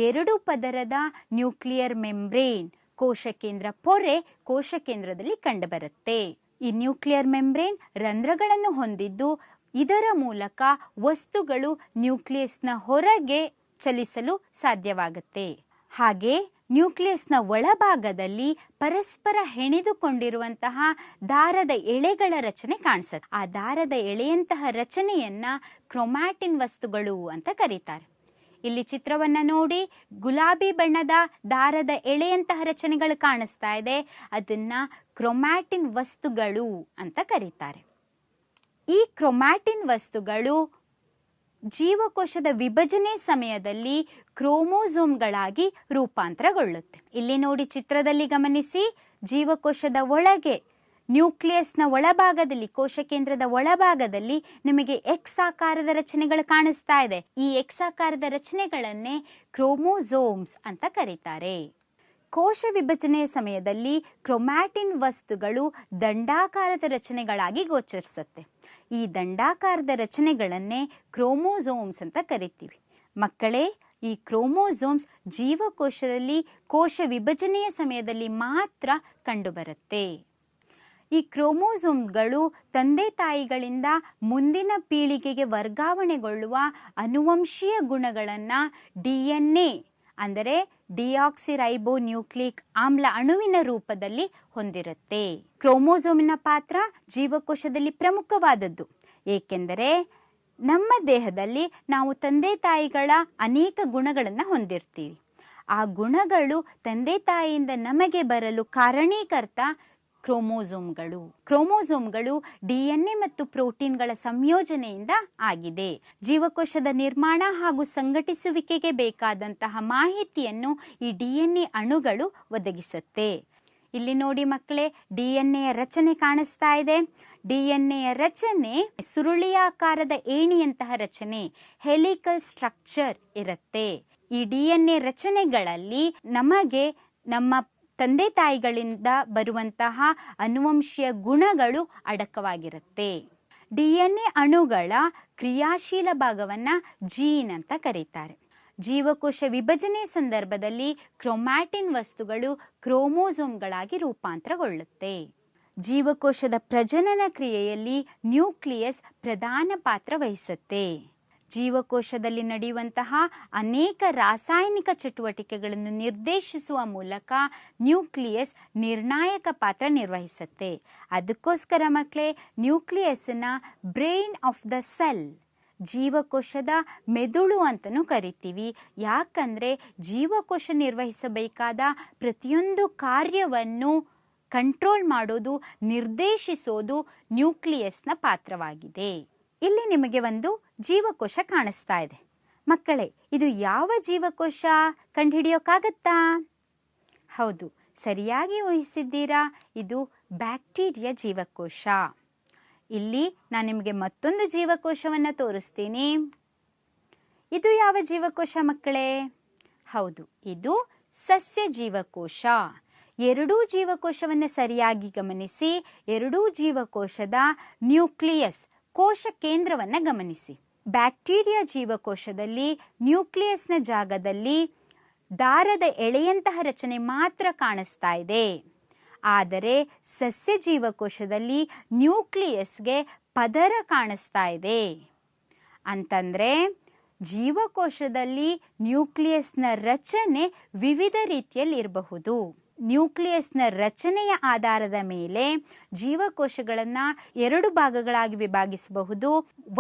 2 ಪದರದ ನ್ಯೂಕ್ಲಿಯರ್ ಮೆಂಬ್ರೇನ್ ಕೋಶ ಕೇಂದ್ರ ಪೊರೆ ಕೋಶ ಕೇಂದ್ರದಲ್ಲಿ ಕಂಡುಬರುತ್ತೆ. ಈ ನ್ಯೂಕ್ಲಿಯರ್ ಮೆಂಬ್ರೇನ್ ರಂಧ್ರಗಳನ್ನು ಹೊಂದಿದ್ದು ಇದರ ಮೂಲಕ ವಸ್ತುಗಳು ನ್ಯೂಕ್ಲಿಯಸ್ನ ಹೊರಗೆ ಚಲಿಸಲು ಸಾಧ್ಯವಾಗುತ್ತೆ. ಹಾಗೆ ನ್ಯೂಕ್ಲಿಯಸ್ನ ಒಳಭಾಗದಲ್ಲಿ ಪರಸ್ಪರ ಹೆಣೆದುಕೊಂಡಿರುವಂತಹ ದಾರದ ಎಳೆಗಳ ರಚನೆ ಕಾಣಿಸುತ್ತೆ. ಆ ದಾರದ ಎಳೆಯಂತಹ ರಚನೆಯನ್ನ ಕ್ರೊಮ್ಯಾಟಿನ್ ವಸ್ತುಗಳು ಅಂತ ಕರೀತಾರೆ. ಇಲ್ಲಿ ಚಿತ್ರವನ್ನ ನೋಡಿ. ಗುಲಾಬಿ ಬಣ್ಣದ ದಾರದ ಎಳೆಯಂತಹ ರಚನೆಗಳು ಕಾಣಿಸ್ತಾ ಇದೆ. ಅದನ್ನ ಕ್ರೊಮ್ಯಾಟಿನ್ ವಸ್ತುಗಳು ಅಂತ ಕರೀತಾರೆ. ಈ ಕ್ರೊಮ್ಯಾಟಿನ್ ವಸ್ತುಗಳು ಜೀವಕೋಶದ ವಿಭಜನೆ ಸಮಯದಲ್ಲಿ ಕ್ರೋಮೋಸೋಮ್ಗಳಾಗಿ ರೂಪಾಂತರಗೊಳ್ಳುತ್ತೆ. ಇಲ್ಲಿ ನೋಡಿ ಚಿತ್ರದಲ್ಲಿ ಗಮನಿಸಿ. ಜೀವಕೋಶದ ಒಳಗೆ ನ್ಯೂಕ್ಲಿಯಸ್ನ ಒಳಭಾಗದಲ್ಲಿ ಕೋಶ ಕೇಂದ್ರದ ಒಳಭಾಗದಲ್ಲಿ ನಿಮಗೆ ಎಕ್ಸ್ ಆಕಾರದ ರಚನೆಗಳು ಕಾಣಿಸ್ತಾ ಇದೆ. ಈ ಎಕ್ಸ್ ಆಕಾರದ ರಚನೆಗಳನ್ನೇ ಕ್ರೋಮೋಸೋಮ್ಸ್ ಅಂತ ಕರೀತಾರೆ. ಕೋಶ ವಿಭಜನೆಯ ಸಮಯದಲ್ಲಿ ಕ್ರೊಮ್ಯಾಟಿನ್ ವಸ್ತುಗಳು ದಂಡಾಕಾರದ ರಚನೆಗಳಾಗಿ ಗೋಚರಿಸುತ್ತೆ. ಈ ದಂಡಾಕಾರದ ರಚನೆಗಳನ್ನೇ ಕ್ರೋಮೋಸೋಮ್ಸ್ ಅಂತ ಕರಿತೀವಿ. ಮಕ್ಕಳೇ, ಈ ಕ್ರೋಮೋಸೋಮ್ಸ್ ಜೀವಕೋಶದಲ್ಲಿ ಕೋಶ ವಿಭಜನೆಯ ಸಮಯದಲ್ಲಿ ಮಾತ್ರ ಕಂಡುಬರುತ್ತೆ. ಈ ಕ್ರೋಮೋಸೋಮ್ಗಳು ತಂದೆ ತಾಯಿಗಳಿಂದ ಮುಂದಿನ ಪೀಳಿಗೆಗೆ ವರ್ಗಾವಣೆಗೊಳ್ಳುವ ಅನುವಂಶೀಯ ಗುಣಗಳನ್ನು DNA ಅಂದರೆ ಡಿಆಕ್ಸಿರೈಬೋ ನ್ಯೂಕ್ಲಿಕ್ ಆಮ್ಲ ಅಣುವಿನ ರೂಪದಲ್ಲಿ ಹೊಂದಿರುತ್ತೆ. ಕ್ರೋಮೋಸೋಮಿನ ಪಾತ್ರ ಜೀವಕೋಶದಲ್ಲಿ ಪ್ರಮುಖವಾದದ್ದು. ಏಕೆಂದರೆ ನಮ್ಮ ದೇಹದಲ್ಲಿ ನಾವು ತಂದೆ ತಾಯಿಗಳ ಅನೇಕ ಗುಣಗಳನ್ನು ಹೊಂದಿರ್ತೀವಿ. ಆ ಗುಣಗಳು ತಂದೆ ತಾಯಿಯಿಂದ ನಮಗೆ ಬರಲು ಕಾರಣೀಕರ್ತ ಕ್ರೋಮೋಸೋಮ್ಗಳು DNA ಮತ್ತು ಪ್ರೋಟೀನ್ಗಳ ಸಂಯೋಜನೆಯಿಂದ ಆಗಿದೆ. ಜೀವಕೋಶದ ನಿರ್ಮಾಣ ಹಾಗೂ ಸಂಘಟಿಸುವಿಕೆಗೆ ಬೇಕಾದಂತಹ ಮಾಹಿತಿಯನ್ನು ಈ DNA ಅಣುಗಳು ಒದಗಿಸುತ್ತೆ. ಇಲ್ಲಿ ನೋಡಿ ಮಕ್ಕಳೇ, DNA ರಚನೆ ಕಾಣಿಸ್ತಾ ಇದೆ. DNA ರಚನೆ ಸುರುಳಿಯಾಕಾರದ ಏಣಿಯಂತಹ ರಚನೆ, ಹೆಲಿಕಲ್ ಸ್ಟ್ರಕ್ಚರ್ ಇರುತ್ತೆ. ಈ DNA ರಚನೆಗಳಲ್ಲಿ ನಮಗೆ ನಮ್ಮ ತಂದೆ ತಾಯಿಗಳಿಂದ ಬರುವಂತಹ ಅನುವಂಶೀಯ ಗುಣಗಳು ಅಡಕವಾಗಿರುತ್ತೆ. DNA ಅಣುಗಳ ಕ್ರಿಯಾಶೀಲ ಭಾಗವನ್ನ ಜೀನ್ ಅಂತ ಕರೀತಾರೆ. ಜೀವಕೋಶ ವಿಭಜನೆ ಸಂದರ್ಭದಲ್ಲಿ ಕ್ರೊಮ್ಯಾಟಿನ್ ವಸ್ತುಗಳು ಕ್ರೋಮೋಸೋಮ್ಗಳಾಗಿ ರೂಪಾಂತರಗೊಳ್ಳುತ್ತೆ. ಜೀವಕೋಶದ ಪ್ರಜನನ ಕ್ರಿಯೆಯಲ್ಲಿ ನ್ಯೂಕ್ಲಿಯಸ್ ಪ್ರಧಾನ ಪಾತ್ರ ವಹಿಸುತ್ತೆ. ಜೀವಕೋಶದಲ್ಲಿ ನಡೆಯುವಂತಹ ಅನೇಕ ರಾಸಾಯನಿಕ ಚಟುವಟಿಕೆಗಳನ್ನು ನಿರ್ದೇಶಿಸುವ ಮೂಲಕ ನ್ಯೂಕ್ಲಿಯಸ್ ನಿರ್ಣಾಯಕ ಪಾತ್ರ ನಿರ್ವಹಿಸುತ್ತೆ. ಅದಕ್ಕೋಸ್ಕರ ಮಕ್ಕಳೇ, ನ್ಯೂಕ್ಲಿಯಸ್ನ ಬ್ರೈನ್ ಆಫ್ ದ ಸೆಲ್, ಜೀವಕೋಶದ ಮೆದುಳು ಅಂತಲೂ ಕರಿತೀವಿ. ಯಾಕಂದರೆ ಜೀವಕೋಶ ನಿರ್ವಹಿಸಬೇಕಾದ ಪ್ರತಿಯೊಂದು ಕಾರ್ಯವನ್ನು ಕಂಟ್ರೋಲ್ ಮಾಡೋದು, ನಿರ್ದೇಶಿಸೋದು ನ್ಯೂಕ್ಲಿಯಸ್ನ ಪಾತ್ರವಾಗಿದೆ. ಇಲ್ಲಿ ನಿಮಗೆ ಒಂದು ಜೀವಕೋಶ ಕಾಣಿಸ್ತಾ ಇದೆ. ಮಕ್ಕಳೇ, ಇದು ಯಾವ ಜೀವಕೋಶ ಕಂಡುಹಿಡಿಯೋಕ್ಕಾಗತ್ತಾ? ಹೌದು, ಸರಿಯಾಗಿ ಊಹಿಸಿದ್ದೀರಾ. ಇದು ಬ್ಯಾಕ್ಟೀರಿಯಾ ಜೀವಕೋಶ. ಇಲ್ಲಿ ನಾನು ನಿಮಗೆ ಮತ್ತೊಂದು ಜೀವಕೋಶವನ್ನು ತೋರಿಸ್ತೀನಿ. ಇದು ಯಾವ ಜೀವಕೋಶ ಮಕ್ಕಳೇ? ಹೌದು, ಇದು ಸಸ್ಯ ಜೀವಕೋಶ. ಎರಡೂ ಜೀವಕೋಶವನ್ನು ಸರಿಯಾಗಿ ಗಮನಿಸಿ. ಎರಡೂ ಜೀವಕೋಶದ ನ್ಯೂಕ್ಲಿಯಸ್, ಕೋಶ ಕೇಂದ್ರವನ್ನು ಗಮನಿಸಿ. ಬ್ಯಾಕ್ಟೀರಿಯಾ ಜೀವಕೋಶದಲ್ಲಿ ನ್ಯೂಕ್ಲಿಯಸ್ನ ಜಾಗದಲ್ಲಿ ದಾರದ ಎಳೆಯಂತಹ ರಚನೆ ಮಾತ್ರ ಕಾಣಿಸ್ತಾ ಇದೆ. ಆದರೆ ಸಸ್ಯ ಜೀವಕೋಶದಲ್ಲಿ ನ್ಯೂಕ್ಲಿಯಸ್ಗೆ ಪದರ ಕಾಣಿಸ್ತಾ ಇದೆ. ಅಂತಂದರೆ ಜೀವಕೋಶದಲ್ಲಿ ನ್ಯೂಕ್ಲಿಯಸ್ನ ರಚನೆ ವಿವಿಧ ರೀತಿಯಲ್ಲಿ ಇರಬಹುದು. ನ್ಯೂಕ್ಲಿಯಸ್ನ ರಚನೆಯ ಆಧಾರದ ಮೇಲೆ ಜೀವಕೋಶಗಳನ್ನು ಎರಡು ಭಾಗಗಳಾಗಿ ವಿಭಾಗಿಸಬಹುದು.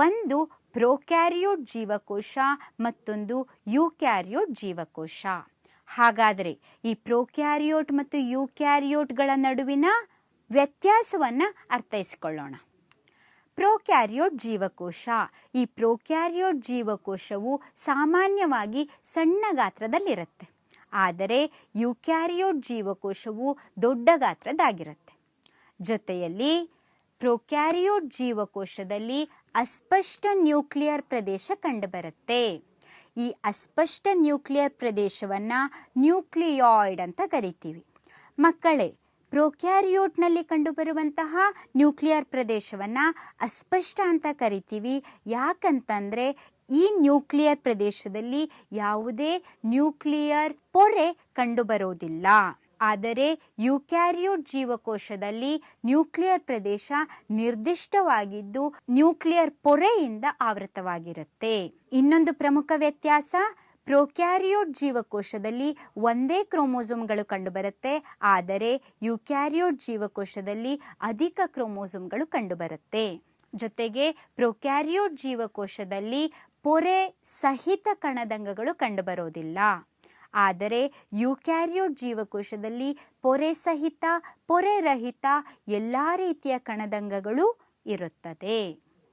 ಒಂದು ಪ್ರೊಕ್ಯಾರಿಯೋಟ್ ಜೀವಕೋಶ, ಮತ್ತೊಂದು ಯೂಕ್ಯಾರಿಯೋಟ್ ಜೀವಕೋಶ. ಹಾಗಾದರೆ ಈ ಪ್ರೊಕ್ಯಾರಿಯೋಟ್ ಮತ್ತು ಯೂಕ್ಯಾರಿಯೋಟ್ಗಳ ನಡುವಿನ ವ್ಯತ್ಯಾಸವನ್ನು ಅರ್ಥೈಸಿಕೊಳ್ಳೋಣ. ಪ್ರೊಕ್ಯಾರಿಯೋಟ್ ಜೀವಕೋಶ. ಈ ಪ್ರೊಕ್ಯಾರಿಯೋಟ್ ಜೀವಕೋಶವು ಸಾಮಾನ್ಯವಾಗಿ ಸಣ್ಣ ಗಾತ್ರದಲ್ಲಿರುತ್ತೆ. ಆದರೆ ಯೂಕ್ಯಾರಿಯೋಟ್ ಜೀವಕೋಶವು ದೊಡ್ಡ ಗಾತ್ರದಾಗಿರುತ್ತೆ. ಜೊತೆಯಲ್ಲಿ ಪ್ರೊಕ್ಯಾರಿಯೋಟ್ ಜೀವಕೋಶದಲ್ಲಿ ಅಸ್ಪಷ್ಟ ನ್ಯೂಕ್ಲಿಯರ್ ಪ್ರದೇಶ ಕಂಡುಬರುತ್ತೆ. ಈ ಅಸ್ಪಷ್ಟ ನ್ಯೂಕ್ಲಿಯರ್ ಪ್ರದೇಶವನ್ನು ನ್ಯೂಕ್ಲಿಯಾಯ್ಡ್ ಅಂತ ಕರಿತೀವಿ. ಮಕ್ಕಳೇ, ಪ್ರೊಕ್ಯಾರಿಯೋಟ್ನಲ್ಲಿ ಕಂಡುಬರುವಂತಹ ನ್ಯೂಕ್ಲಿಯರ್ ಪ್ರದೇಶವನ್ನು ಅಸ್ಪಷ್ಟ ಅಂತ ಕರಿತೀವಿ. ಯಾಕಂತಂದರೆ ಈ ನ್ಯೂಕ್ಲಿಯರ್ ಪ್ರದೇಶದಲ್ಲಿ ಯಾವುದೇ ನ್ಯೂಕ್ಲಿಯರ್ ಪೊರೆ ಕಂಡುಬರೋದಿಲ್ಲ. ಆದರೆ ಯೂಕ್ಯಾರಿಯೋಟ್ ಜೀವಕೋಶದಲ್ಲಿ ನ್ಯೂಕ್ಲಿಯರ್ ಪ್ರದೇಶ ನಿರ್ದಿಷ್ಟವಾಗಿದ್ದು ನ್ಯೂಕ್ಲಿಯರ್ ಪೊರೆಯಿಂದ ಆವೃತವಾಗಿರುತ್ತೆ. ಇನ್ನೊಂದು ಪ್ರಮುಖ ವ್ಯತ್ಯಾಸ, ಪ್ರೊಕ್ಯಾರಿಯೋಟ್ ಜೀವಕೋಶದಲ್ಲಿ ಒಂದೇ ಕ್ರೋಮೋಸೋಮ್ಗಳು ಕಂಡುಬರುತ್ತೆ. ಆದರೆ ಯೂಕ್ಯಾರಿಯೋಟ್ ಜೀವಕೋಶದಲ್ಲಿ ಅಧಿಕ ಕ್ರೋಮೋಸೋಮ್ಗಳು ಕಂಡುಬರುತ್ತೆ. ಜೊತೆಗೆ ಪ್ರೊಕ್ಯಾರಿಯೋಟ್ ಜೀವಕೋಶದಲ್ಲಿ ಪೊರೆ ಸಹಿತ ಕಣದಂಗಗಳು ಕಂಡುಬರೋದಿಲ್ಲ. ಆದರೆ ಯೂಕ್ಯಾರಿಯೋಟ್ ಜೀವಕೋಶದಲ್ಲಿ ಪೊರೆ ಸಹಿತ, ಪೊರೆ ರಹಿತ ಎಲ್ಲ ರೀತಿಯ ಕಣದಂಗಗಳು ಇರುತ್ತದೆ.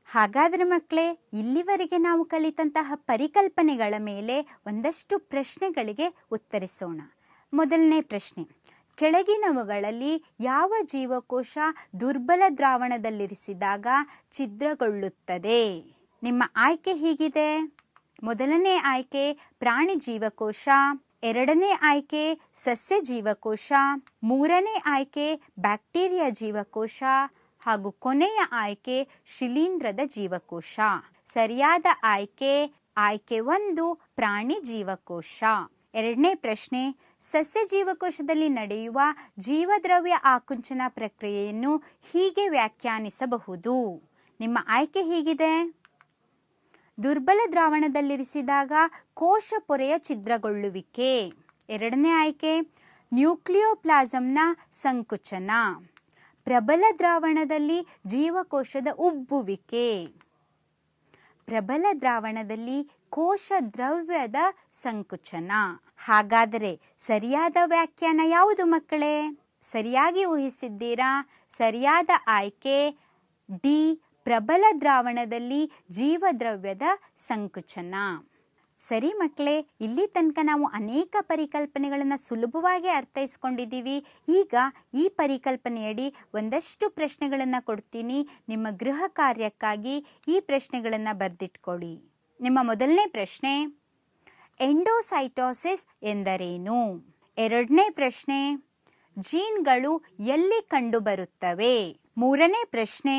ಹಾಗಾದರೆ ಮಕ್ಕಳೇ, ಇಲ್ಲಿವರೆಗೆ ನಾವು ಕಲಿತಂತಹ ಪರಿಕಲ್ಪನೆಗಳ ಮೇಲೆ ಒಂದಷ್ಟು ಪ್ರಶ್ನೆಗಳಿಗೆ ಉತ್ತರಿಸೋಣ. ಮೊದಲನೇ ಪ್ರಶ್ನೆ, ಕೆಳಗಿನವುಗಳಲ್ಲಿ ಯಾವ ಜೀವಕೋಶ ದುರ್ಬಲ ದ್ರಾವಣದಲ್ಲಿರಿಸಿದಾಗ ಛಿದ್ರಗೊಳ್ಳುತ್ತದೆ? ನಿಮ್ಮ ಆಯ್ಕೆ ಹೀಗಿದೆ. ಮೊದಲನೇ ಆಯ್ಕೆ ಪ್ರಾಣಿ ಜೀವಕೋಶ, ಎರಡನೇ ಆಯ್ಕೆ ಸಸ್ಯ ಜೀವಕೋಶ, ಮೂರನೇ ಆಯ್ಕೆ ಬ್ಯಾಕ್ಟೀರಿಯಾ ಜೀವಕೋಶ ಹಾಗೂ ಕೊನೆಯ ಆಯ್ಕೆ ಶಿಲೀಂಧ್ರದ ಜೀವಕೋಶ. ಸರಿಯಾದ ಆಯ್ಕೆ 1 ಪ್ರಾಣಿ ಜೀವಕೋಶ. ಎರಡನೇ ಪ್ರಶ್ನೆ, ಸಸ್ಯ ಜೀವಕೋಶದಲ್ಲಿ ನಡೆಯುವ ಜೀವದ್ರವ್ಯ ಆಕುಂಚನ ಪ್ರಕ್ರಿಯೆಯನ್ನು ಹೀಗೆ ವ್ಯಾಖ್ಯಾನಿಸಬಹುದು. ನಿಮ್ಮ ಆಯ್ಕೆ ಹೀಗಿದೆ. ದುರ್ಬಲ ದ್ರಾವಣದಲ್ಲಿರಿಸಿದಾಗ ಕೋಶ ಪೊರೆಯ ಛಿದ್ರಗೊಳ್ಳುವಿಕೆ. ಎರಡನೇ ಆಯ್ಕೆ ನ್ಯೂಕ್ಲಿಯೋಪ್ಲಾಸಂನ ಸಂಕುಚನ. ಪ್ರಬಲ ದ್ರಾವಣದಲ್ಲಿ ಜೀವಕೋಶದ ಉಬ್ಬುವಿಕೆ. ಪ್ರಬಲ ದ್ರಾವಣದಲ್ಲಿ ಕೋಶ ದ್ರವ್ಯದ ಸಂಕುಚನ. ಹಾಗಾದರೆ ಸರಿಯಾದ ವ್ಯಾಖ್ಯಾನ ಯಾವುದು ಮಕ್ಕಳೇ? ಸರಿಯಾಗಿ ಊಹಿಸಿದ್ದೀರಾ. ಸರಿಯಾದ ಆಯ್ಕೆ ಡಿ, ಪ್ರಬಲ ದ್ರಾವಣದಲ್ಲಿ ಜೀವದ್ರವ್ಯದ ಸಂಕುಚನ. ಸರಿ ಮಕ್ಕಳೇ, ಇಲ್ಲಿ ತನಕ ನಾವು ಅನೇಕ ಪರಿಕಲ್ಪನೆಗಳನ್ನು ಸುಲಭವಾಗಿ ಅರ್ಥೈಸ್ಕೊಂಡಿದ್ದೀವಿ. ಈಗ ಈ ಪರಿಕಲ್ಪನೆಯಡಿ ಒಂದಷ್ಟು ಪ್ರಶ್ನೆಗಳನ್ನು ಕೊಡ್ತೀನಿ. ನಿಮ್ಮ ಗೃಹ ಕಾರ್ಯಕ್ಕಾಗಿ ಈ ಪ್ರಶ್ನೆಗಳನ್ನು ಬರೆದಿಟ್ಕೊಳ್ಳಿ. ನಿಮ್ಮ ಮೊದಲನೇ ಪ್ರಶ್ನೆ, ಎಂಡೋಸೈಟೋಸಿಸ್ ಎಂದರೇನು? ಎರಡನೇ ಪ್ರಶ್ನೆ, ಜೀನ್ಗಳು ಎಲ್ಲಿ ಕಂಡುಬರುತ್ತವೆ? ಮೂರನೇ ಪ್ರಶ್ನೆ,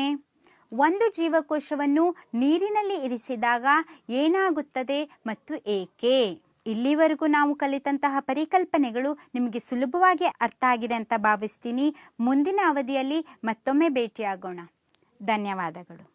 ಒಂದು ಜೀವಕೋಶವನ್ನು ನೀರಿನಲ್ಲಿ ಇರಿಸಿದಾಗ ಏನಾಗುತ್ತದೆ ಮತ್ತು ಏಕೆ? ಇಲ್ಲಿವರೆಗೂ ನಾವು ಕಲಿತಂತಹ ಪರಿಕಲ್ಪನೆಗಳು ನಿಮಗೆ ಸುಲಭವಾಗಿ ಅರ್ಥ ಆಗಿದೆ ಅಂತ ಭಾವಿಸ್ತೀನಿ. ಮುಂದಿನ ಅವಧಿಯಲ್ಲಿ ಮತ್ತೊಮ್ಮೆ ಭೇಟಿಯಾಗೋಣ. ಧನ್ಯವಾದಗಳು.